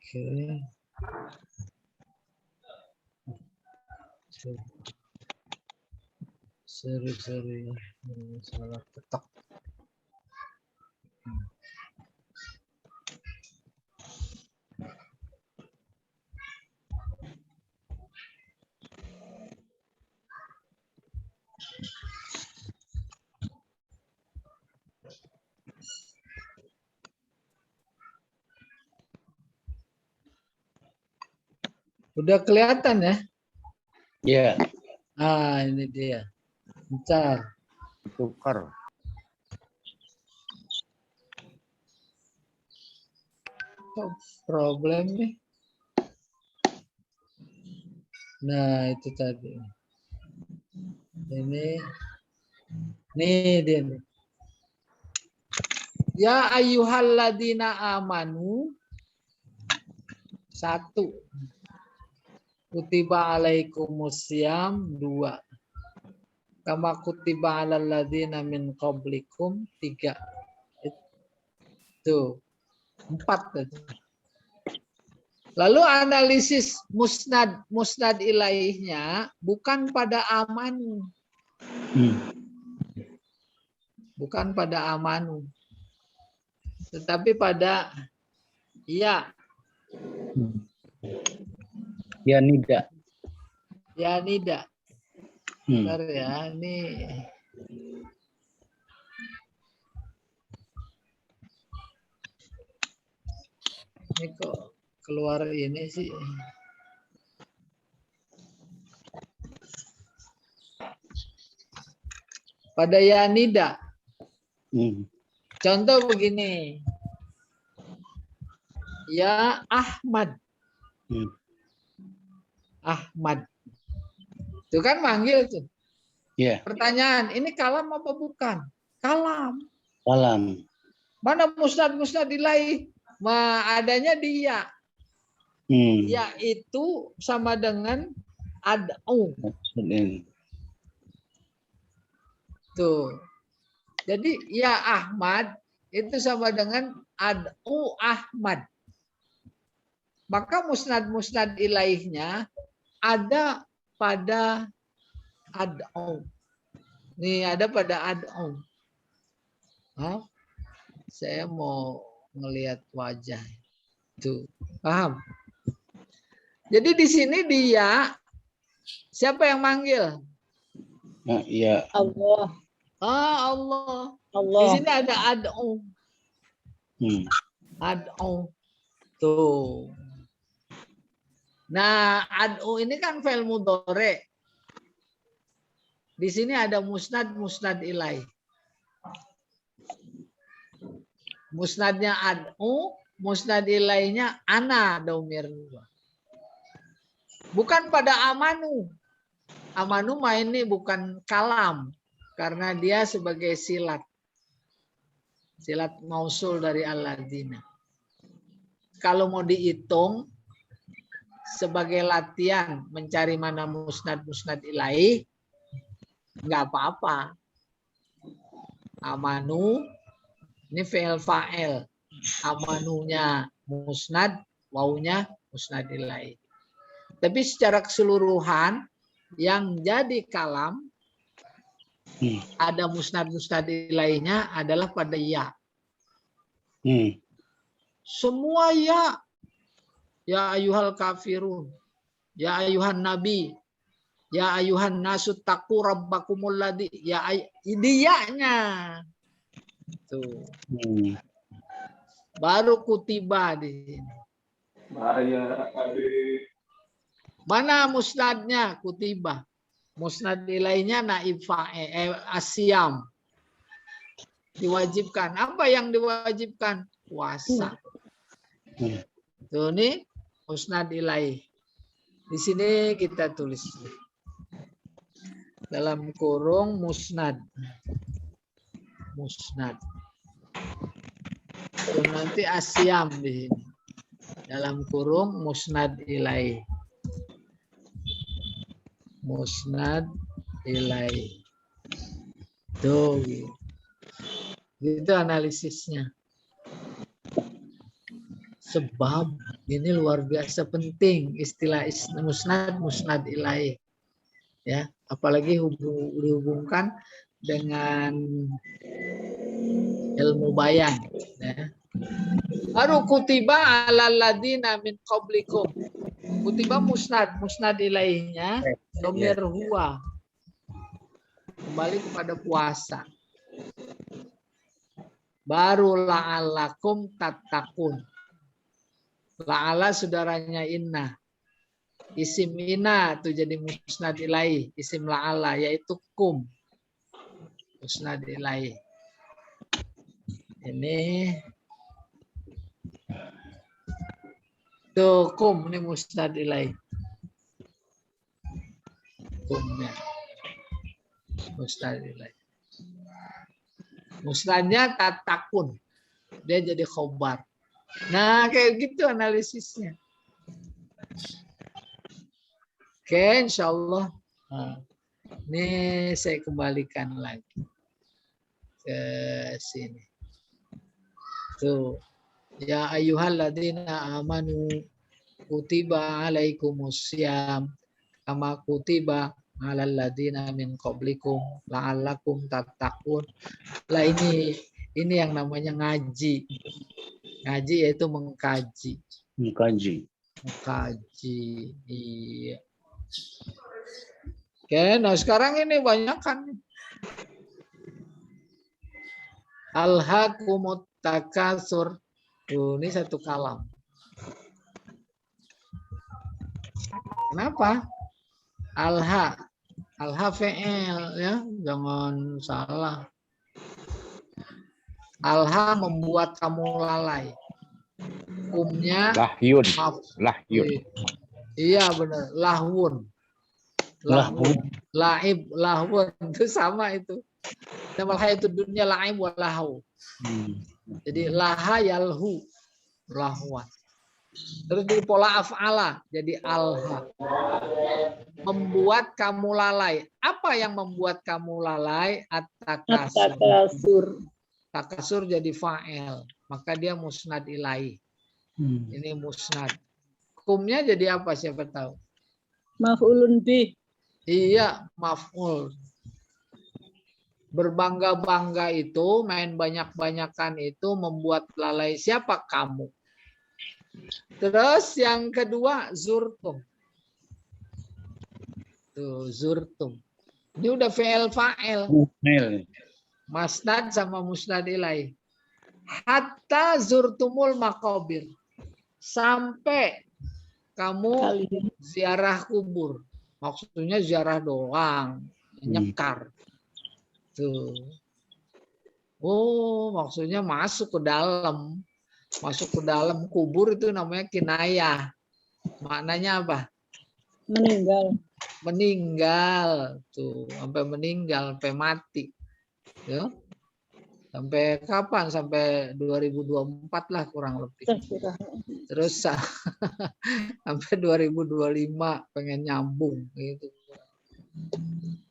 Oke. Sorry. Salah ketok. Udah kelihatan ya? Ya. Ah, ini dia. Bentar. Tukar. Kok problem nih? Nah, itu tadi. Ini. Nih dia nih. Ya ayyuhalladzina amanu. 1. Kutiba alaikumusiyam 2. Kama kutiba alal ladzina min qablikum 3. Itu 4 tadi. Lalu analisis musnad ilaihnya bukan pada amanu. Bukan pada amanu. Tetapi pada ya. Ya nida. Ya nida. Bentar ya, ini kok keluar ini sih. Pada ya nida. Contoh begini. Ya Ahmad. Ahmad. Itu kan manggil tuh. Ya. Pertanyaan, ini kalam apa bukan? Kalam. Kalam. Mana musnad ilaih? Adanya dia. Ya itu sama dengan ad'u. Tuh. Jadi ya Ahmad itu sama dengan ad'u Ahmad. Maka musnad ilaihnya ada pada ad'u. Nih ada pada ad'u. Saya mau ngelihat wajah. Tuh, paham? Jadi di sini dia siapa yang manggil? Ya. Allah. Allah. Allah. Di sini ada ad'u. Ad'u. Tuh. Nah, ad'u ini kan fi'il mudhari. Di sini ada musnad ilaih. Musnadnya ad'u, musnad ilaihnya ana domir. Bukan pada amanu. Amanu mah ini bukan kalam karena dia sebagai silat. Silat mausul dari alladzina. Kalau mau dihitung sebagai latihan mencari mana musnad ilaih, nggak apa-apa. Amanu ini fi'il fa'il. amanunya musnad, waunya musnad ilaih. Tapi secara keseluruhan yang jadi kalam ada musnad ilaihnya adalah pada ya. Semua ya. Ya ayuhal kafirun. Ya ayuhan nabi. Ya ayuhan nasut taqu rabbakumul ladzi. Ya idiyanya. Tuh. Baru kutiba di sini. Mana musnadnya? Kutiba. Musnad ilaihnya naib fa'il asyam. Diwajibkan. Apa yang diwajibkan? Puasa. Tuh nih musnad ilaih. Di sini kita tulis dalam kurung musnad. Musnad. Tuh, nanti asyam di sini. Dalam kurung musnad ilaih. Musnad ilaih. Tuh. Gitu analisisnya. Sebab ini luar biasa penting istilah musnad ilaih. Ya, apalagi dihubungkan dengan ilmu bayan, ya. Baru kutiba alal ladina min qablikum. Kutiba musnad ilaihnya domir huwa. Kembali kepada puasa. Baru la'alakum tattaqun. La'ala saudaranya inna. Isim inna itu jadi musnad ilaih. Isim la'ala yaitu kum. Musnad ilaih. Ini tuh kum ini musnad ilaih. Kumnya. Musnad ilaih. Musnadnya tatakun. Dia jadi khobar. Nah, kayak gitu analisisnya. Oke, insya Allah. Nah, ini saya kembalikan lagi ke sini. Tuh. Ya ayyuhalladzina amanu kutiba alaikumussyam kama kutiba alal ladzina min qablikum la'allakum tattaqun. Lah ini yang namanya ngaji. Ngaji yaitu mengkaji. Mengkaji. Iya. Oke, nah sekarang ini banyak kan. Alhaqumut takatsur. Ini satu kalam. Kenapa? Alha fi'il ya, jangan salah. Alha membuat kamu lalai. Kumnya lahyun. Iya benar, lahwun. Laib, lahwun itu sama itu. Nama itu dunia laib wa lahu. Jadi laha yalhu lahwan. Terus di pola af'ala jadi alha. Membuat kamu lalai. Apa yang membuat kamu lalai? At-takasur. Takasur jadi fa'il. Maka dia musnad ilaih. Ini musnad. Kumnya jadi apa siapa tahu? Maf'ulun bih. Iya, maf'ul. Berbangga-bangga itu, main banyak-banyakan itu membuat lalai siapa? Kamu. Terus yang kedua zurtum. Tuh, zurtum. Ini udah fi'il fa'il. Masnad sama musnad ilaih. Hatta zurtumul maqabir. Sampai kamu ziarah kubur. Maksudnya ziarah doang, nyekar. Tuh. Oh, maksudnya masuk ke dalam. Masuk ke dalam kubur itu namanya kinayah. Maknanya apa? Meninggal. Meninggal. Tuh, sampai meninggal, sampai mati. Ya. Sampai kapan? Sampai 2024 lah kurang lebih. Terus sampai 2025 pengen nyambung gitu.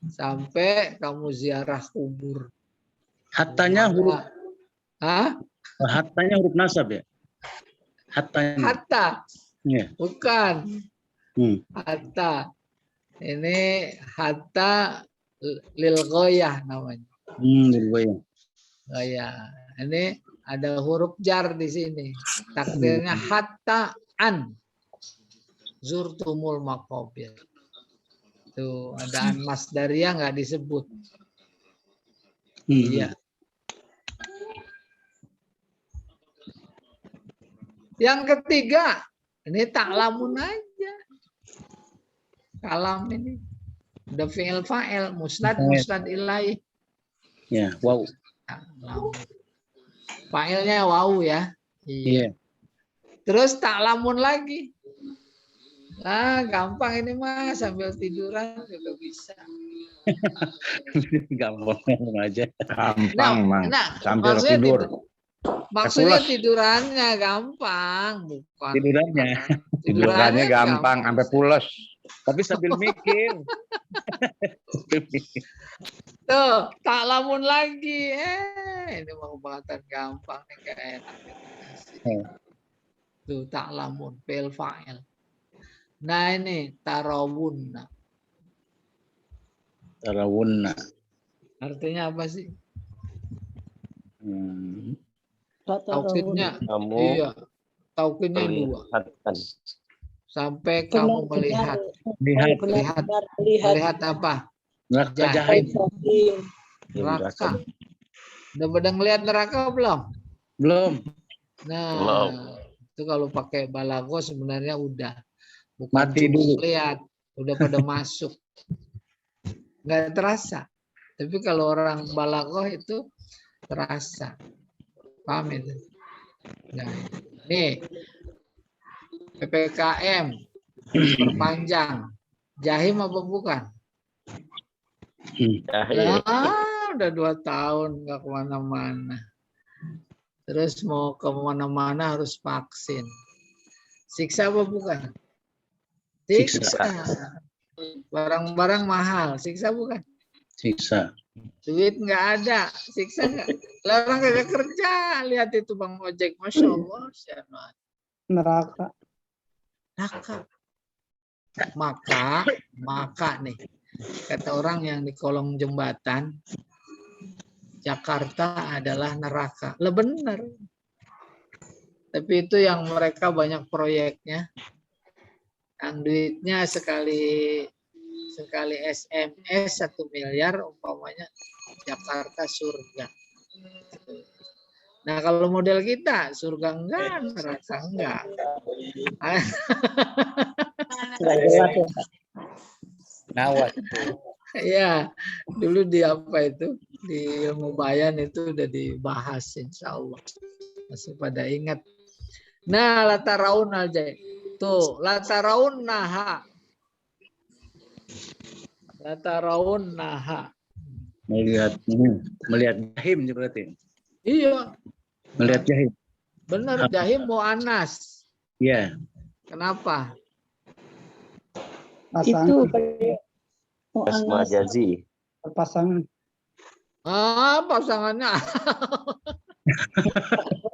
Sampai kamu ziarah kubur. Hatanya huruf Hattanya huruf nasab ya? Hattanya. Hatta, Ya. bukan. Hatta. Ini hatta lil ghoyah namanya. Bergoyang. Oh ya, ini ada huruf jar di sini. Takdirnya hatta an zurtumul maqabir. Tuh ada an masdariyah nggak disebut. Iya. Yang ketiga, ini taklamun aja. Kalam ini. Ada fi'il fa'il, musnad ilaih. Ya, wow. Fa'ilnya waw ya. Iya. Terus taklamun lagi. Nah, gampang ini Mas, sambil tiduran juga bisa. Gampang aja. Gampang, Mang. Sambil maksudnya tidur. Maksudnya Pules. tidurannya gampang, bukan. Tidurannya gampang, sampai pules. Tapi sambil mikir. Tuh, taklamun lagi. Ini mau pengetahuan gampang nih kayak enak. Tuh, taklamun, fi'il fa'il. Nah, ini tarawunna. Tarawunna. Artinya apa sih? Tarawunna. Taukidnya, iya. Taukidnya 2. Sampai kamu melihat. Melihat apa? Neraka Jahim. jahim. Neraka. Udah pada ngelihat neraka belum? Belum. Nah, itu kalau pakai balago sebenarnya udah. Bukan Mati dulu. Lihat, udah pada masuk. Nggak terasa. Tapi kalau orang balago itu terasa. Paham itu? Nah, nih PPKM perpanjang. Jahim apa bukan? Udah 2 tahun nggak kemana-mana. Terus mau kemana-mana harus vaksin. Siksa apa bukan? Siksa. Barang-barang mahal. Siksa bukan? Siksa. Duit nggak ada. Siksa nggak? Orang kagak kerja. Lihat itu Bang Ojek. Masya Allah. Neraka. Maka nih. Kata orang yang di kolong jembatan. Jakarta adalah neraka. Lah benar. Tapi itu yang mereka banyak proyeknya. Yang duitnya sekali SMS 1 miliar umpamanya Jakarta surga. Nah kalau model kita surga enggak, neraka enggak. Nawat. Ya, dulu di apa itu di ilmu bayan itu udah dibahas insya Allah. Masih pada ingat. Nah, lataraun aja. Tuh, lataraun naha. Lataraun naha. Melihat jahim berarti. Iya. Melihat jahim. Benar, jahim mu'anas. Iya. Kenapa? Itu Majazi. pasangan. Pasangannya.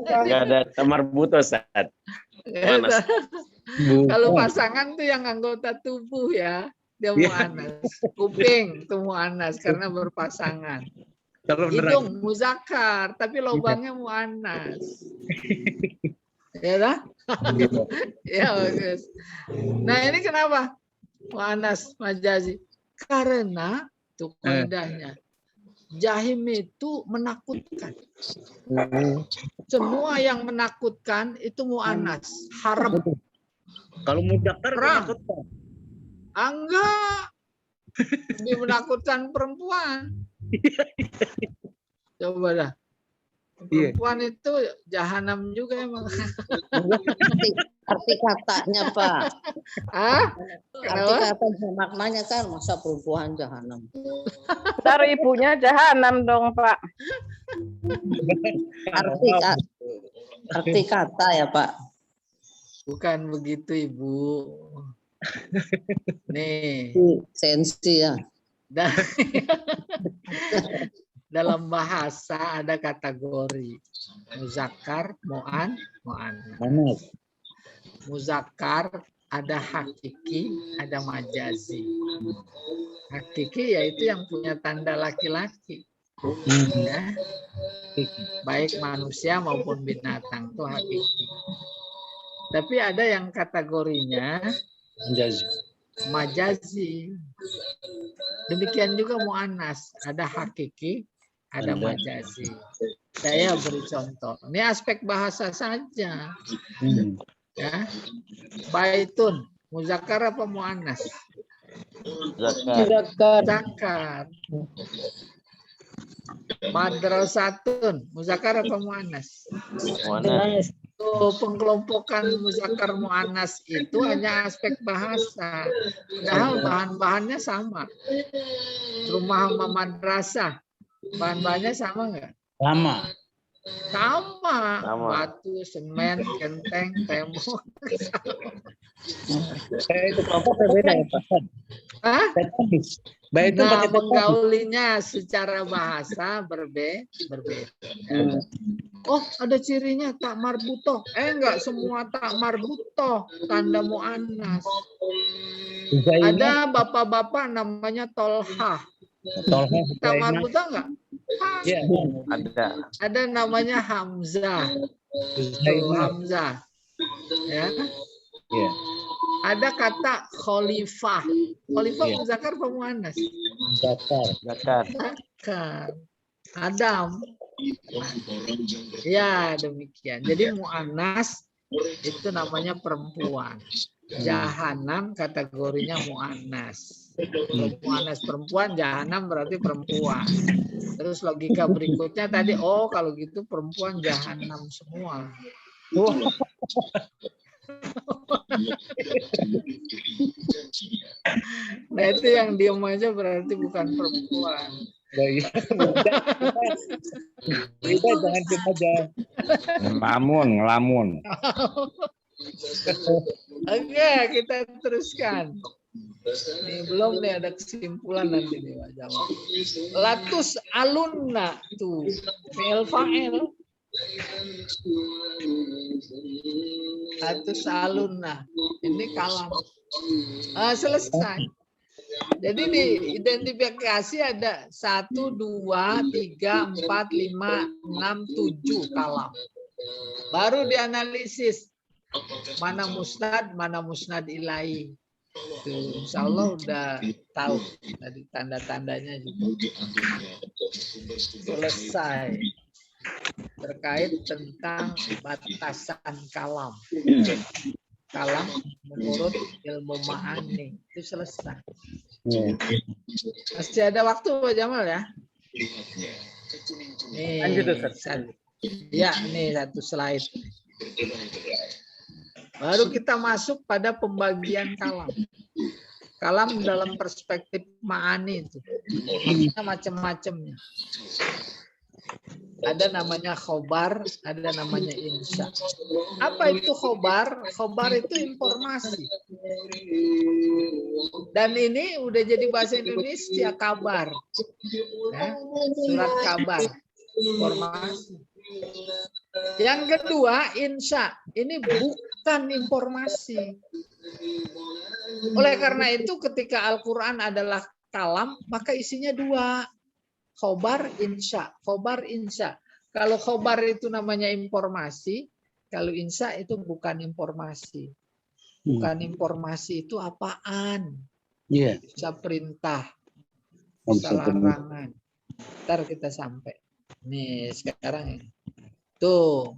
Nggak ada marbuto saat. Kalau pasangan tuh yang anggota tubuh ya, dia mu'anas. Kuping tuh mu'anas karena berpasangan. Hidung muzakkar, tapi lubangnya mu'anas. Ya dah? Ya bagus. Nah ini kenapa? Mu'anas majazi. Karena tuh kaidahnya. Jahim itu menakutkan. Semua yang menakutkan itu mu'anas. Harap. Kalau mudakkar menakutkan. Enggak. Lebih menakutkan perempuan. Coba dah. Perempuan itu jahanam juga emang. Arti katanya Pak. Kenapa? Arti katanya maknanya kan masa perempuan jahanam. Ntar ibunya jahanam dong Pak. Arti kata ya Pak. Bukan begitu Ibu. Nih. Sensi ya. dalam bahasa ada kategori muzakkar, muannas. Muzakkar ada hakiki, ada majazi. Hakiki yaitu yang punya tanda laki-laki. Ya. Baik manusia maupun binatang itu hakiki. Tapi ada yang kategorinya majazi. Demikian juga muannas, ada hakiki, ada majazi. Saya beri contoh. Ini aspek bahasa saja. Ya. Baitun, muzakkar apa muannas? Muzakkar. Madrasatun, muzakkar apa muannas? Muannas. Pengkelompokan muzakkar muannas itu hanya aspek bahasa. Padahal bahan-bahannya sama. Rumah sama madrasah, bahan-bahannya sama nggak? Sama. Sama. Batu, semen, genteng, tembok. Itu kelompok berbeda ya Pak. Hah? Baik itu Nah, pakai menggaulinya secara bahasa berbeda. Oh, ada cirinya tak marbutoh. Enggak semua tak marbutoh, tanda muannas. Ada bapak-bapak namanya Tolha. Tak marbutoh enggak? Ya. Ada namanya Hamzah. Hamzah. Ya. Ada kata khalifah. Khalifah muzakkar apa muannas? Muzakkar. Adam. Ya, demikian. Jadi muannas itu namanya perempuan. Jahanam kategorinya muannas. Muannas perempuan, jahanam berarti perempuan. Terus logika berikutnya tadi, oh kalau gitu perempuan jahanam semua. Nah itu yang diem aja berarti bukan perempuan. Jangan cuma ngelamun. Oke, kita teruskan. Ini belum nih ada kesimpulan nanti nih Pak Jamal. Latus alunna tuh fi'il fa'il. Latus alunna ini kalam. Selesai. Jadi diidentifikasi ada 1, 2, 3, 4, 5, 6, 7 kalam. Baru dianalisis mana musnad ilaih. Tuh, insya Allah udah tahu tadi tanda-tandanya juga. Selesai terkait tentang batasan kalam. Kalam menurut ilmu ma'ani itu selesai. Masih ada waktu Pak Jamal ya? Nih, ya, nih satu slide. Baru kita masuk pada pembagian kalam. Kalam dalam perspektif ma'ani itu. Macam-macamnya. Ada namanya khobar, ada namanya insya. Apa itu khobar? Khobar itu informasi. Dan ini udah jadi bahasa Indonesia kabar. Ya, surat kabar, informasi. Yang kedua, insya. Ini bukan informasi. Oleh karena itu ketika Al-Quran adalah kalam, maka isinya dua. Khobar, insya. Khobar, insya. Kalau khobar itu namanya informasi, kalau insya itu bukan informasi. Bukan informasi itu apaan? Bisa perintah, bisa larangan. Ntar kita sampai. Nih sekarang ini. Tuh.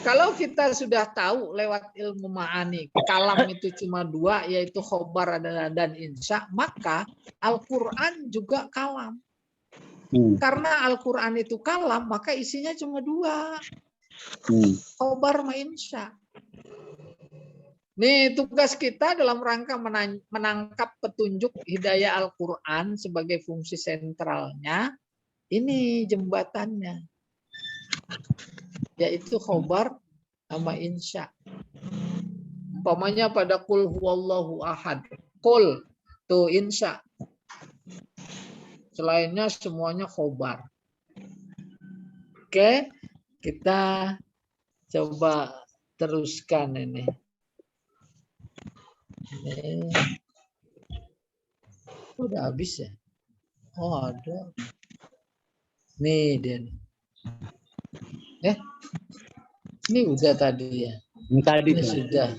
Kalau kita sudah tahu lewat ilmu ma'ani, kalam itu cuma dua, yaitu khobar dan insya, maka Al-Quran juga kalam. Karena Al-Quran itu kalam, maka isinya cuma dua. Khobar sama insya. Nih tugas kita dalam rangka menangkap petunjuk hidayah Al-Quran sebagai fungsi sentralnya, ini jembatannya. Yaitu khobar sama insya. Umpamanya pada qul huwallahu ahad. Qul, tuh insya. Selainnya semuanya khobar. Oke, kita coba teruskan ini. Ini udah habis ya? Oh ada. Nih dia. Ini udah tadi ya. Ini tadi Ini tuh. sudah.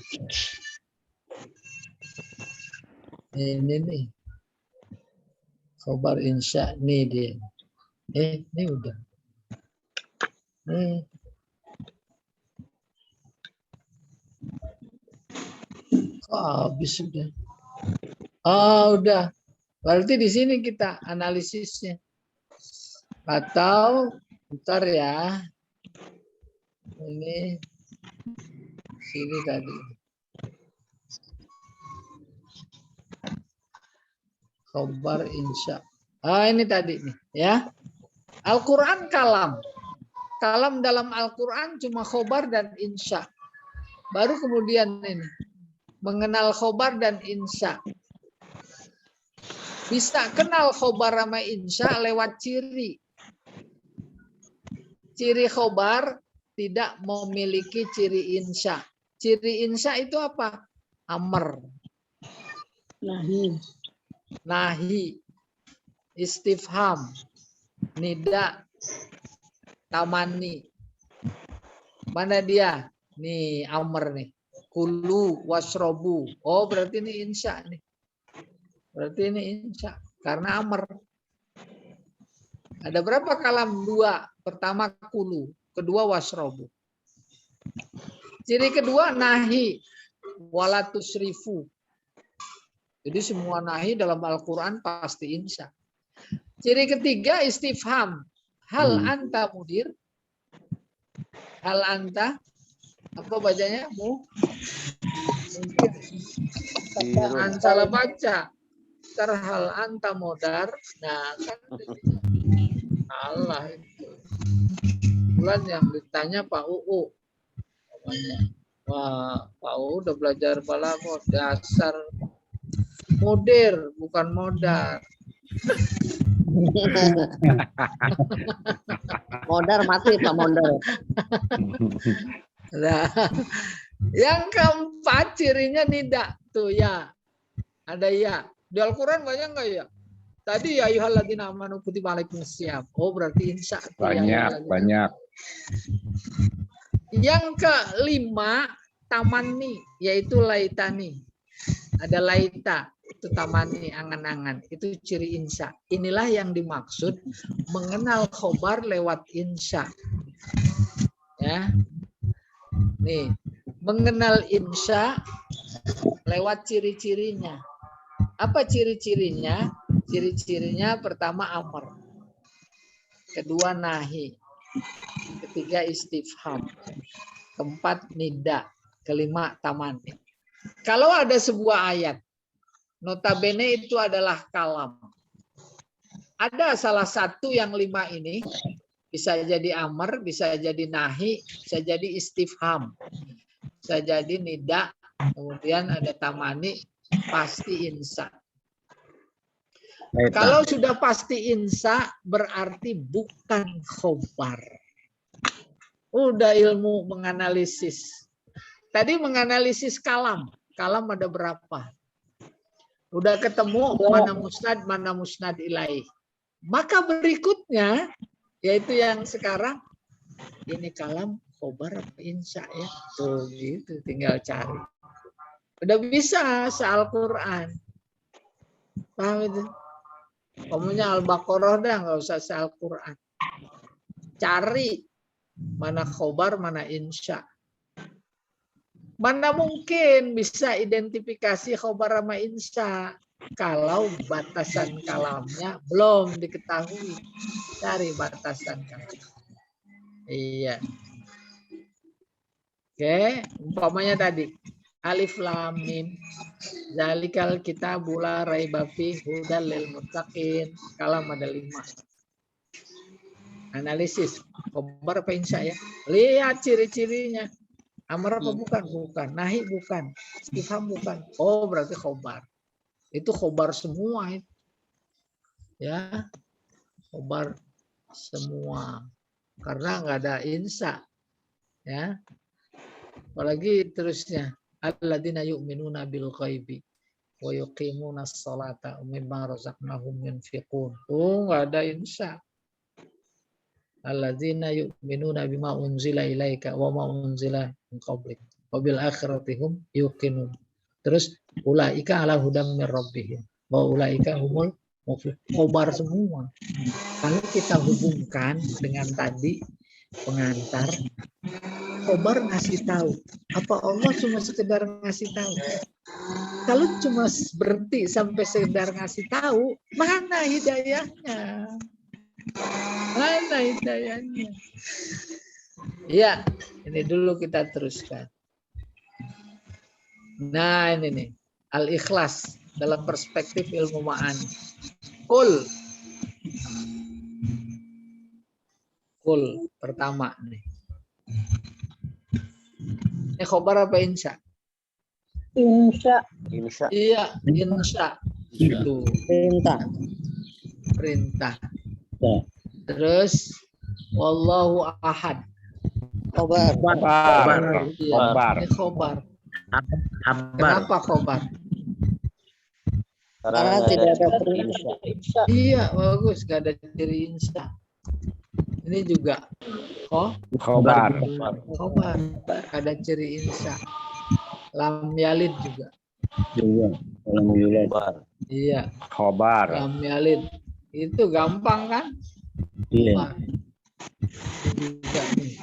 Ini nih. Khobar insya nih dia. Ini udah. Nih. Kok habis sudah? Oh, udah. Berarti di sini kita analisisnya. Atau bentar ya. Ini sini tadi. Khobar insya. Ini tadi nih ya. Al-Quran kalam. Kalam dalam Al-Quran cuma khobar dan insya. Baru kemudian ini. Mengenal khobar dan insya. Bisa kenal khobar sama insya lewat ciri. Ciri khobar tidak memiliki ciri insya. Ciri insya itu apa? Amr. Nahi. Istifham. Nida. Tamani. Mana dia? Nih amr nih. Kulu wasrobu. Oh berarti ini insya nih. Berarti ini insya. Karena amr. Ada berapa kalam? 2. Pertama kulu. Kedua wasrobu. Ciri kedua nahi. Walatusrifu. Jadi semua nahi dalam Al-Quran pasti insya. Ciri ketiga istifham. Hal anta mudir. Hal anta. Apa bacanya? Mungkin. Salah baca. Terhal anta modar. Nah kan. Allah itu. Bulan yang ditanya Pak UU. Wah, Pak UU udah belajar balaghah dasar. Moder, bukan modar. Modar mati Pak Modar. Nah, yang keempat cirinya nida tuh ya. Ada ya. Di Al-Quran banyak nggak ya? Tadi ya ayyuhalladzina amanu kutiba alaikumusiyam. Oh berarti insya. Banyak. Yang kelima tamani yaitu laitani. Ada laita itu tamani angan-angan. Itu ciri insya. Inilah yang dimaksud mengenal khobar lewat insya. Ya. Nih, mengenal insya lewat ciri-cirinya. Apa ciri-cirinya? Ciri-cirinya pertama amr. Kedua nahi. Ketiga istifham. Keempat nida. Kelima tamani. Kalau ada sebuah ayat, notabene itu adalah kalam. Ada salah satu yang 5 ini, bisa jadi amr, bisa jadi nahi, bisa jadi istifham, bisa jadi nida, kemudian ada tamani, pasti insya. Kalau sudah pasti insya, berarti bukan khobar. Udah ilmu menganalisis. Tadi menganalisis kalam. Kalam ada berapa? Udah ketemu mana musnad ilaih. Maka berikutnya, yaitu yang sekarang, ini kalam khobar apa insya ya? Tuh gitu, tinggal cari. Udah bisa se-Al-Quran. Paham itu? Kamunya Al-Baqarah dah, nggak usah se-Al-Quran. Cari mana khobar, mana insya. Mana mungkin bisa identifikasi khobar sama insya kalau batasan kalamnya belum diketahui. Cari batasan kalam. Iya. Oke, umpamanya tadi alif lam mim zalikal kitabul la raiba fihi hudal lil muttaqin. Kalam ada 5. Analisis khobar apa insya ya? Lihat ciri-cirinya. Amar apa bukan? Bukan. Nahi bukan. Istifham bukan. Oh berarti khobar. Itu khobar semua itu. Ya. Khobar semua. karena nggak ada insya, ya. Apalagi terusnya, alladzina yu'minuna bil ghaibi wa yuqimuna sholata wa mimma razaqnahum yunfiqun. Oh, nggak ada insya. Alladzina yu'minuna bima unzila ilaika wa ma unzila min qablik wa bil akhirati hum yuqinun. Terus ulaika ala hudam min rabbihim wa ulaika humul muflihun. Khobar semua. Kalau kita hubungkan dengan tadi pengantar, khobar ngasih tahu. Apa Allah cuma sekedar ngasih tahu? Kalau cuma berhenti sampai sekedar ngasih tahu, mana hidayahnya? Mana hidayahnya? Ya, ini dulu kita teruskan. Nah, ini nih. Al-Ikhlas dalam perspektif ilmu ma'ani. Kul pertama nih. Ini khobar apa insya? Insya. Insya. Iya, insya. Itu perintah. Terus wallahu ahad. Khobar. Iya, ini khobar. Habar. Kenapa khobar? Karena tidak ada insya. Iya, bagus, gak ada ciri insya. Ini juga Khobar. khobar, gak ada ciri insya. Lam yalid juga. Khobar. Iya, Khobar. lam yalid. Itu gampang kan? Iya. Ini juga nih.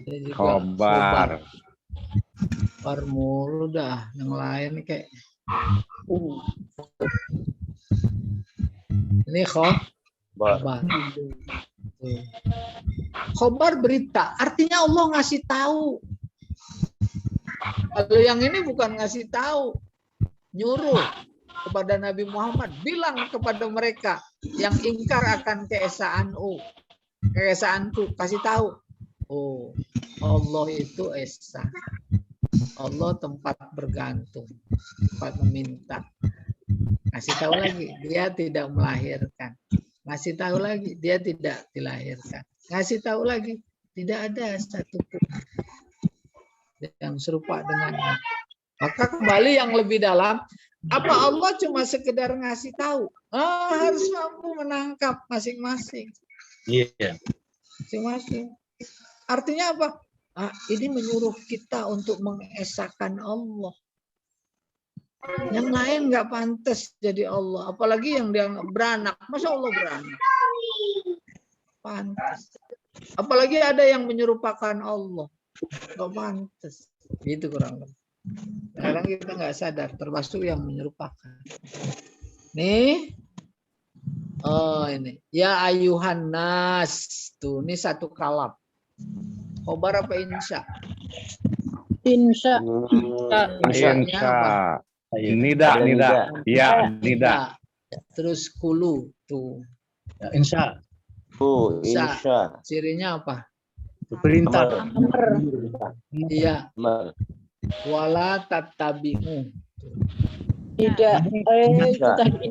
Ini juga Khobar. Khobar mulu dah, yang lain kayak. Ini khobar. Khobar berita, artinya Allah ngasih tahu. Kalau yang ini bukan ngasih tahu, nyuruh kepada Nabi Muhammad, bilang kepada mereka yang ingkar akan keesaanku, kasih tahu. Oh, Allah itu esa. Allah tempat bergantung, tempat meminta. Kasih tahu lagi, dia tidak melahirkan. Ngasih tahu lagi, dia tidak dilahirkan. Ngasih tahu lagi, tidak ada satupun yang serupa dengannya. Maka kembali yang lebih dalam, apa Allah cuma sekedar ngasih tahu? Harus mampu menangkap masing-masing. Iya. Masing-masing. Artinya apa? Ini menyuruh kita untuk mengesahkan Allah. Yang lain nggak pantas jadi Allah. Apalagi yang dia beranak. Masa Allah beranak? Pantas. Apalagi ada yang menyerupakan Allah. Nggak pantas. Gitu kurang lebih. Kadang kita nggak sadar. Termasuk yang menyerupakan. Nih. Oh ini. Ya ayuhan nas. Tuh, ini satu kalam. Khobar apa insya? Insya. Insya. Nida. Ya, nida. Terus kulu tuh. Insya. Insya. Cirinya apa? Perintah. Iya. Wala tattabi'u. Tidak. Itu tadi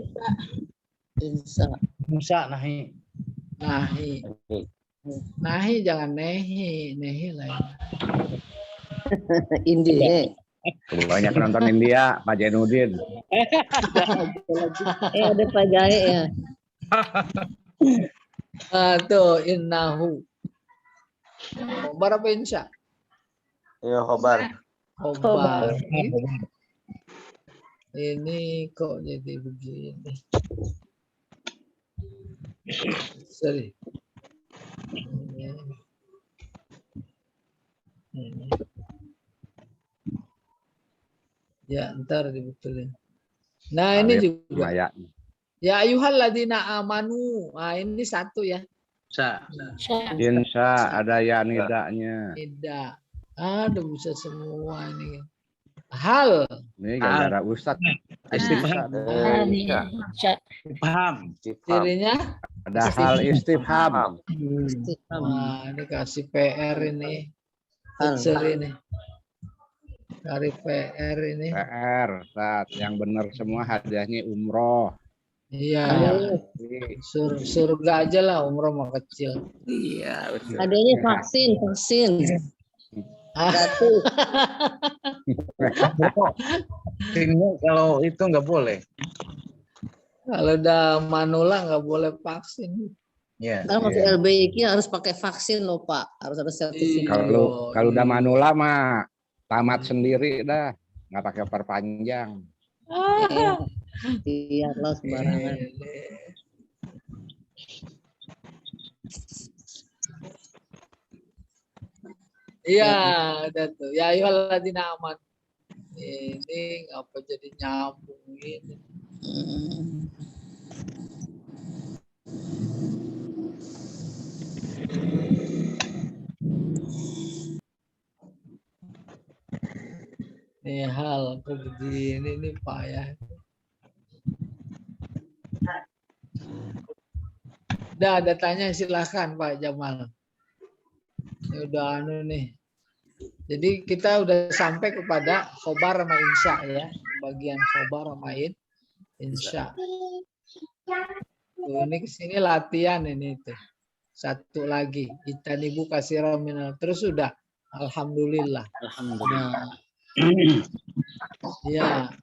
Insya. Musa nahi. Nahi. Nahi jangan nehi. Nehi lain. Indi. Banyak nonton India, Pak Jainuddin. Ada Pak Jahe ya. Tuh innahu. Khobar apa insya? Ya khobar. Khobar. Ini kok jadi begini. Sorry. Ini. Ya, ntar dibetulin. Nah, ini juga. Ya ayyuhalladzina amanu. Nah, ini satu ya. Insya ada ya nidanya. Tidak. Aduh, bisa semua ini. Hal. Ini gara-gara Ustadz. Istifham. Paham. Cirinya Ada hal istifham. Wah, ini kasih PR ini. Teacher ini. Cari PR ini. PR, Ustadz. Yang benar semua hadiahnya umroh. Iya. Ini Surga aja lah, umroh mah kecil. Iya, betul. Adanya vaksin. Gratis. Vaksinnya kalau itu nggak boleh. Kalau udah manula nggak boleh vaksin. Ya. Kalau masuk LBIK harus pakai vaksin loh Pak. Harus ada sertifikat. kalau udah manula mah tamat sendiri dah, nggak pakai perpanjang. Iya lah sembarangan. Iya, ada tuh. Ya ayyuhalladzina aman. Ini apa jadi nyambung ini? Ini hal kok begini nih payah. Udah ada tanya silahkan Pak Jamal. Ini udah anu nih. Jadi kita udah sampai kepada khobar sama insya ya. Bagian khobar sama insya. Tuh, ini kesini latihan ini tuh. Satu lagi. Itanibu kasira minal. Terus sudah. Alhamdulillah. Alhamdulillah. Nah, ya.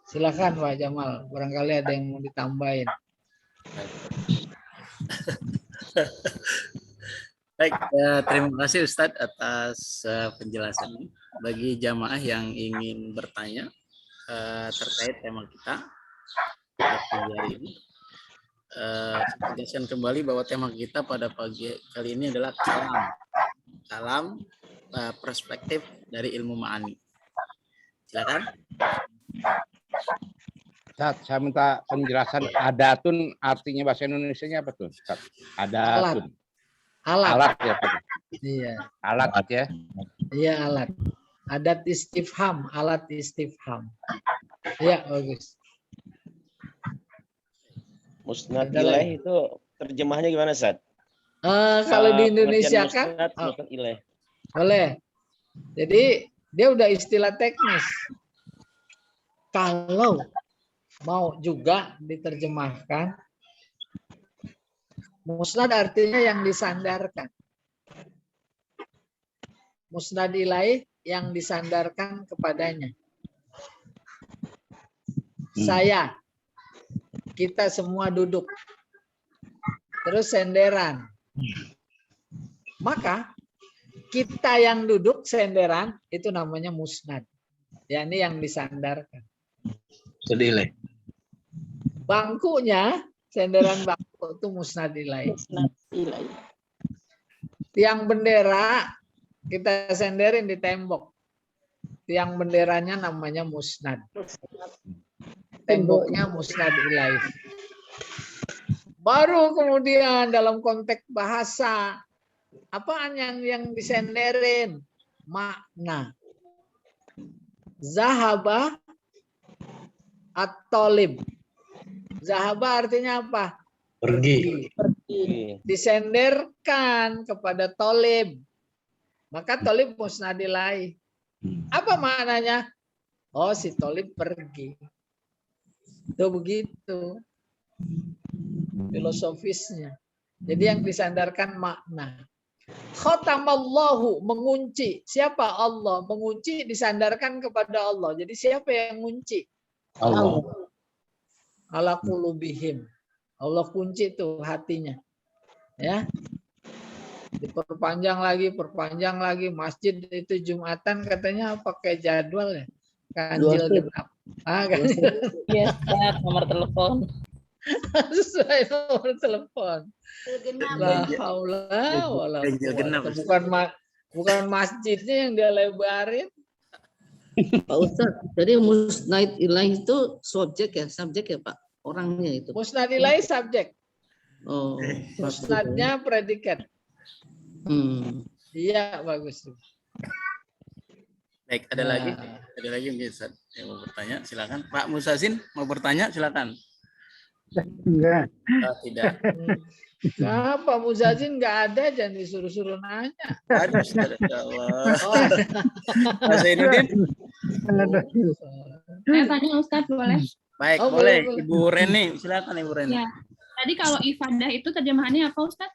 Silakan Pak Jamal. Barangkali ada yang mau ditambahin. Baik, terima kasih Ustadz atas penjelasannya. Bagi jamaah yang ingin bertanya terkait tema kita pada pagi hari ini, saya tegaskan kembali bahwa tema kita pada pagi kali ini adalah kalam perspektif dari ilmu ma'ani. Silakan. Ustaz, saya minta penjelasan adatun artinya bahasa Indonesianya apa tuh? Ustaz? Adatun. Alat ya Pak. Iya. Alat ya. Iya alat. Adat istifham, alat istifham. Iya bagus. Musnad ilaih itu terjemahnya gimana, Ustaz? Kalau di Indonesia kan musnad ilaih. boleh. Jadi dia udah istilah teknis. Kalau mau juga diterjemahkan, musnad artinya yang disandarkan. Musnad ilaih yang disandarkan kepadanya. Saya, kita semua duduk. Terus senderan. Maka kita yang duduk senderan itu namanya musnad. yakni yang disandarkan. Sedilai. Bangkunya, senderan bangku itu musnad ilaih. Musnad ilaih. Tiang bendera kita senderin di tembok. Tiang benderanya namanya musnad. Temboknya musnad ilaih. Baru kemudian dalam konteks bahasa, apaan yang disenderin? Makna. Zahaba at-talib. Zahaba artinya apa? Pergi. Disenderkan kepada tolib. Maka tolib musnad ilaih. Apa maknanya? Oh, si tolib pergi. Itu begitu filosofisnya. Jadi yang disandarkan makna. Khatamallahu, mengunci. Siapa Allah? Mengunci disandarkan kepada Allah. Jadi siapa yang mengunci? Allah. Ala qulubihim. Allah kunci tuh hatinya. Ya. Diperpanjang lagi, masjid itu Jumatan katanya pakai jadwal ya. Ganjil genap. Ganjil. Iya, nomor telepon. Sesuai nomor telepon. La haula wala quwwata. Bukan masjidnya yang dia lebarin. Pak Ustadz, jadi musnad ilaih itu subjek ya Pak? Orangnya itu. Musnad ilaih subjek. Oh. Musnadnya predikat. Iya, bagus. Baik, ada lagi mungkin yang mau bertanya, silakan. Pak Musazin mau bertanya, silakan. Enggak. Oh, tidak. Nah, Pak Muzazin nggak ada, jangan disuruh-suruh nanya. Aduh, Mas Zainuddin. Saya tanya Ustadz boleh? Baik, Oh, boleh. boleh. Ibu Reni, silakan Ibu Reni. Ya. Tadi kalau ifadah itu terjemahannya apa, Ustaz?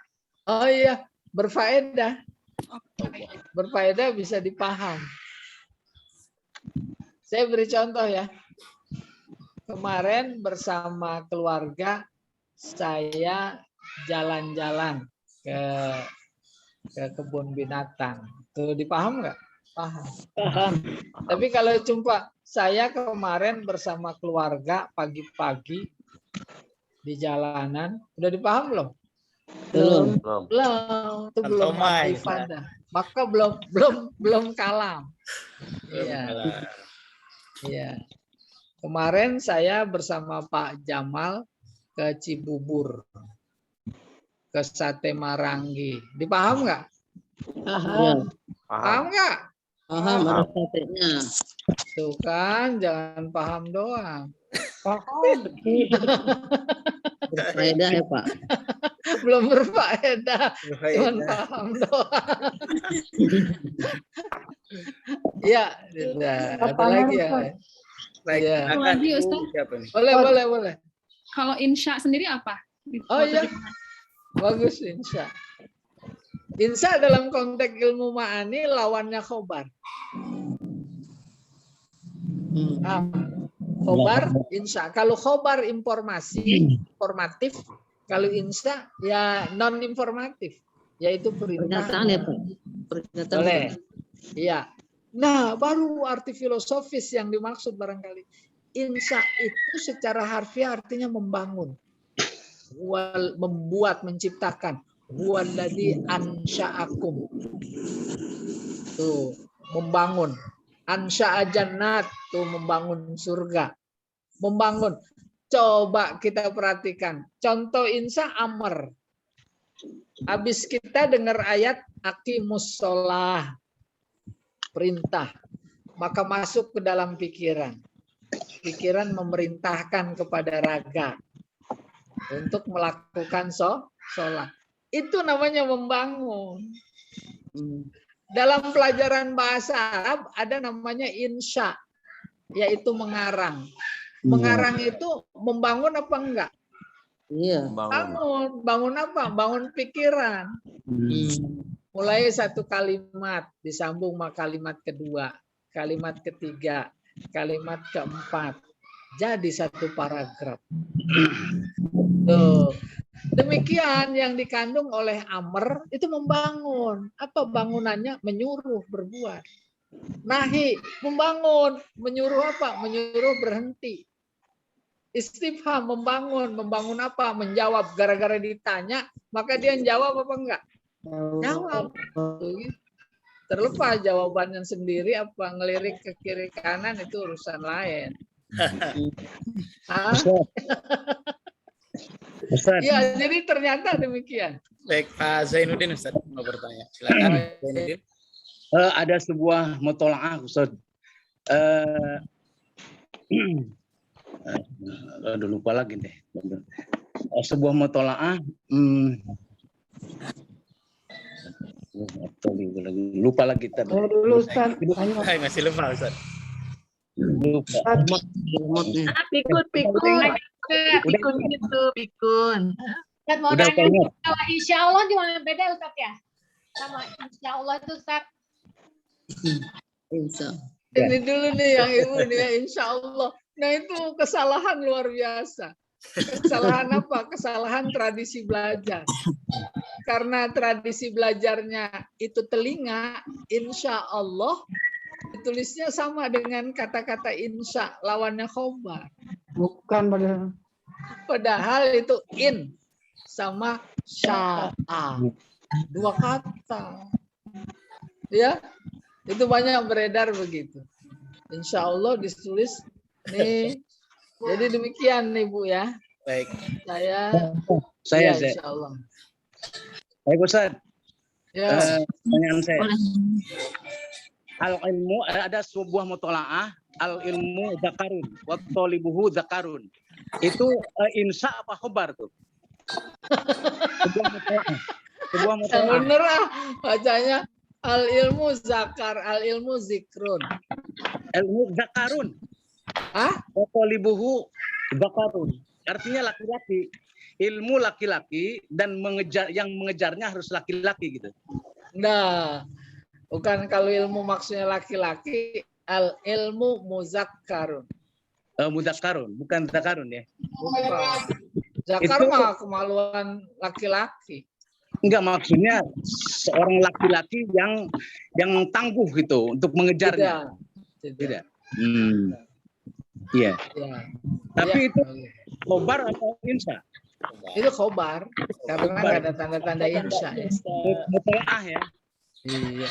Oh iya, berfaedah. Berfaedah bisa dipaham. Saya beri contoh ya. Kemarin bersama keluarga saya jalan-jalan ke kebun binatang. Tuh dipaham nggak? Paham. Paham. Tapi kalau cuma saya kemarin bersama keluarga pagi-pagi di jalanan, udah dipaham belum? Belum. Belum. Itu belum Tomai, ifadah. Maka belum kalam. Iya. Iya. Kemarin saya bersama Pak Jamal ke Cibubur, ke Sate Marangi. Dipaham nggak? Paham. Paham nggak? Paham ada satenya. Tuh kan, jangan paham doang. Berfaedah ya Pak. Belum berfaedah, cuman paham doang. Iya, ada lagi ya. Baik, Iya. silakan Lagi, Ibu. Ustaz. Siapa nih? Boleh. Kalau insya sendiri apa? Oh iya, bagus insya. Insya dalam konteks ilmu ma'ani lawannya khobar. Khobar, insya. Kalau khobar informasi, informatif. Kalau insya ya non informatif, yaitu perintah. Pernyataan ya Pak. Pernyataan. Boleh. Iya. Nah, baru arti filosofis yang dimaksud barangkali. Insya itu secara harfiah artinya membangun. Membuat, menciptakan. Huwaladzi ansha'akum. Tuh, membangun. Ansha'a jannat, tuh membangun surga. Membangun. Coba kita perhatikan. Contoh insya amr. Habis kita dengar ayat aqimus sholah. Perintah. Maka masuk ke dalam pikiran. Pikiran memerintahkan kepada raga untuk melakukan sholat. Itu namanya membangun. Dalam pelajaran bahasa Arab ada namanya insya, yaitu mengarang. Mengarang itu membangun apa enggak? Iya. Bangun apa? Bangun pikiran. Mulai satu kalimat disambung sama kalimat kedua, kalimat ketiga, kalimat keempat. Jadi satu paragraf. Tuh. Demikian yang dikandung oleh amr itu membangun. Apa bangunannya? Menyuruh berbuat. Nahi, membangun. Menyuruh apa? Menyuruh berhenti. Istifham, membangun. Membangun apa? Menjawab. Gara-gara ditanya, maka dia jawab apa enggak? Jawab. Terlepas jawabannya sendiri apa ngelirik ke kiri kanan itu urusan lain. Ya, jadi ternyata demikian. Baik, Pak Zainuddin Ustaz mau bertanya. Silakan Zainuddin. Ada sebuah mutolaah Ustaz. Aduh, lupa lagi deh. Sebuah mutolaah. Lupa lagi tadi. Dulu Ustaz. Hai, masih lupa Ustaz. Lupa. Pikun gitu, pikun. Ustaz mau Udah tanya, banyak. kalau insya Allah gimana beda Ustaz ya? Sama insya Allah itu Ustaz. Insya. Ini dulu nih yang ibu nih ya, insya Allah. Nah itu kesalahan luar biasa. Kesalahan apa? Kesalahan tradisi belajar. Karena tradisi belajarnya itu telinga, insya Allah ditulisnya sama dengan kata-kata insya, lawannya khobar. Bukan padahal. Padahal itu in sama sya'a. Dua kata. Ya, itu banyak beredar begitu. Insya Allah ditulis nih. Jadi demikian nih Bu ya. Baik. Saya insya Allah. Baik Ustaz. Ya. Pertanyaan saya. Al ilmu ada sebuah mutolaah al ilmu zakarun wa thalibuhu zakarun. Itu insya apa khobar tuh? Sebuah Yang mutolaah. bener bacanya al ilmu zakar, al ilmu zikrun. Ilmu zakarun. Hah? Wa thalibuhu Dzakarun. Artinya laki-laki. Ilmu laki-laki dan yang mengejarnya harus laki-laki gitu. Nah, bukan kalau ilmu maksudnya laki-laki, al ilmu muzakkarun. Mudzakarun, bukan dzakarun ya. Bukan. Zakar Itu- mah kemaluan laki-laki. Enggak, maksudnya seorang laki-laki yang tangguh gitu untuk mengejarnya. Tidak. Iya. Ya. Tapi Ya. itu khobar atau insya? Itu khobar karena nggak ada tanda-tanda insya ya. Mutolaah ya. Iya.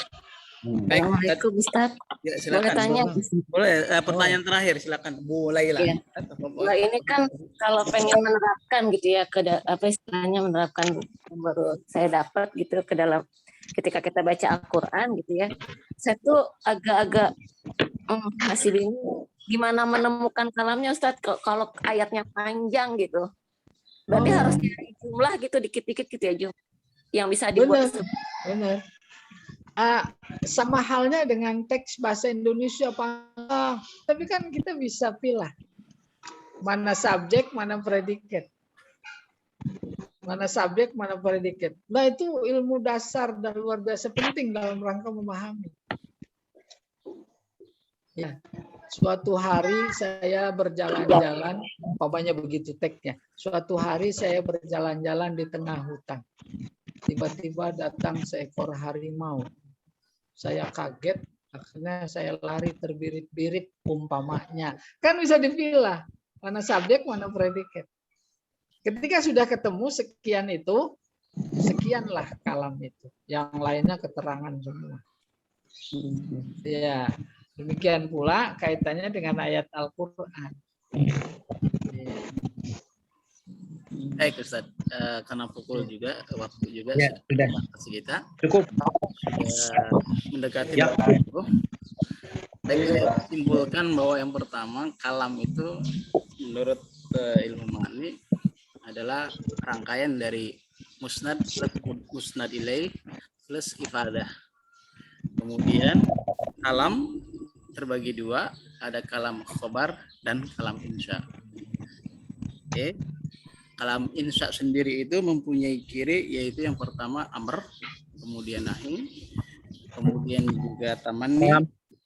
Baik, Assalamualaikum Ustaz. ya, Boleh silakan. tanya? Boleh, pertanyaan terakhir silakan. Mulailah. Iya. Nah, ini kan kalau pengen menerapkan gitu ya apa istilahnya menerapkan baru saya dapat gitu ke dalam ketika kita baca Al-Qur'an gitu ya. Saya tuh agak-agak masih bingung gimana menemukan kalamnya Ustaz kalau ayatnya panjang gitu. Berarti harus nyari jumlah gitu dikit-dikit gitu ya yang bisa dibuat. Benar. Sama halnya dengan teks bahasa Indonesia, Pak. Tapi kan kita bisa pilih mana subjek, mana predikat. Mana subjek, mana predikat. Nah, itu ilmu dasar dan luar biasa penting dalam rangka memahami. Ya, suatu hari saya berjalan-jalan, umpamanya begitu teksnya. Suatu hari saya berjalan-jalan di tengah hutan. Tiba-tiba datang seekor harimau. Saya kaget, akhirnya saya lari terbirit-birit umpamanya. Kan bisa dipilah mana subjek, mana predikat. Ketika sudah ketemu sekian itu, sekianlah kalam itu. Yang lainnya keterangan semua. Ya, demikian pula kaitannya dengan ayat Al-Qur'an. Baik Ustaz, karena pukul juga, waktu juga Ya, sudah. batas kita. Cukup. Sudah mendekati Ya. waktu. Baik, saya simpulkan bahwa yang pertama, kalam itu menurut ilmu ma'ani adalah rangkaian dari musnad plus musnad ilaih plus ifadah. Kemudian kalam terbagi dua, ada kalam khobar dan kalam insya. Oke. Kalam insya sendiri itu mempunyai ciri, yaitu yang pertama amr, kemudian nahi, kemudian juga tamanni,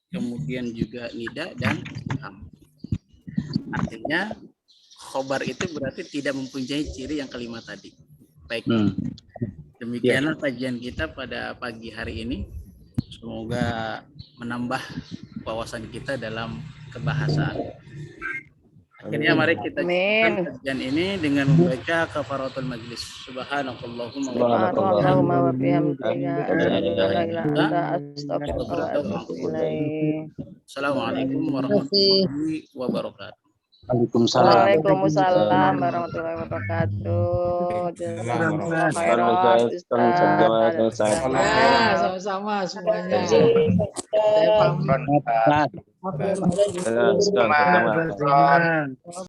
kemudian juga nida dan am. Artinya khobar itu berarti tidak mempunyai ciri yang kelima tadi. Baik. Demikianlah kajian kita pada pagi hari ini. Semoga menambah wawasan kita dalam kebahasaan. Akhirnya mari kita cukupkan kajian ini dengan membaca kafaratul majlis. Subhanakallahumma Allahumma wa bihamdika asyhadu an la ilaha illa anta astaghfiruka wa atubu ilaik. Assalamualaikum warahmatullahi wabarakatuh. Waalaikumsalam warahmatullahi wabarakatuh. Jazakumullah khairan Ustaz. Ya, sama-sama semuanya. Saya pamit. Sama.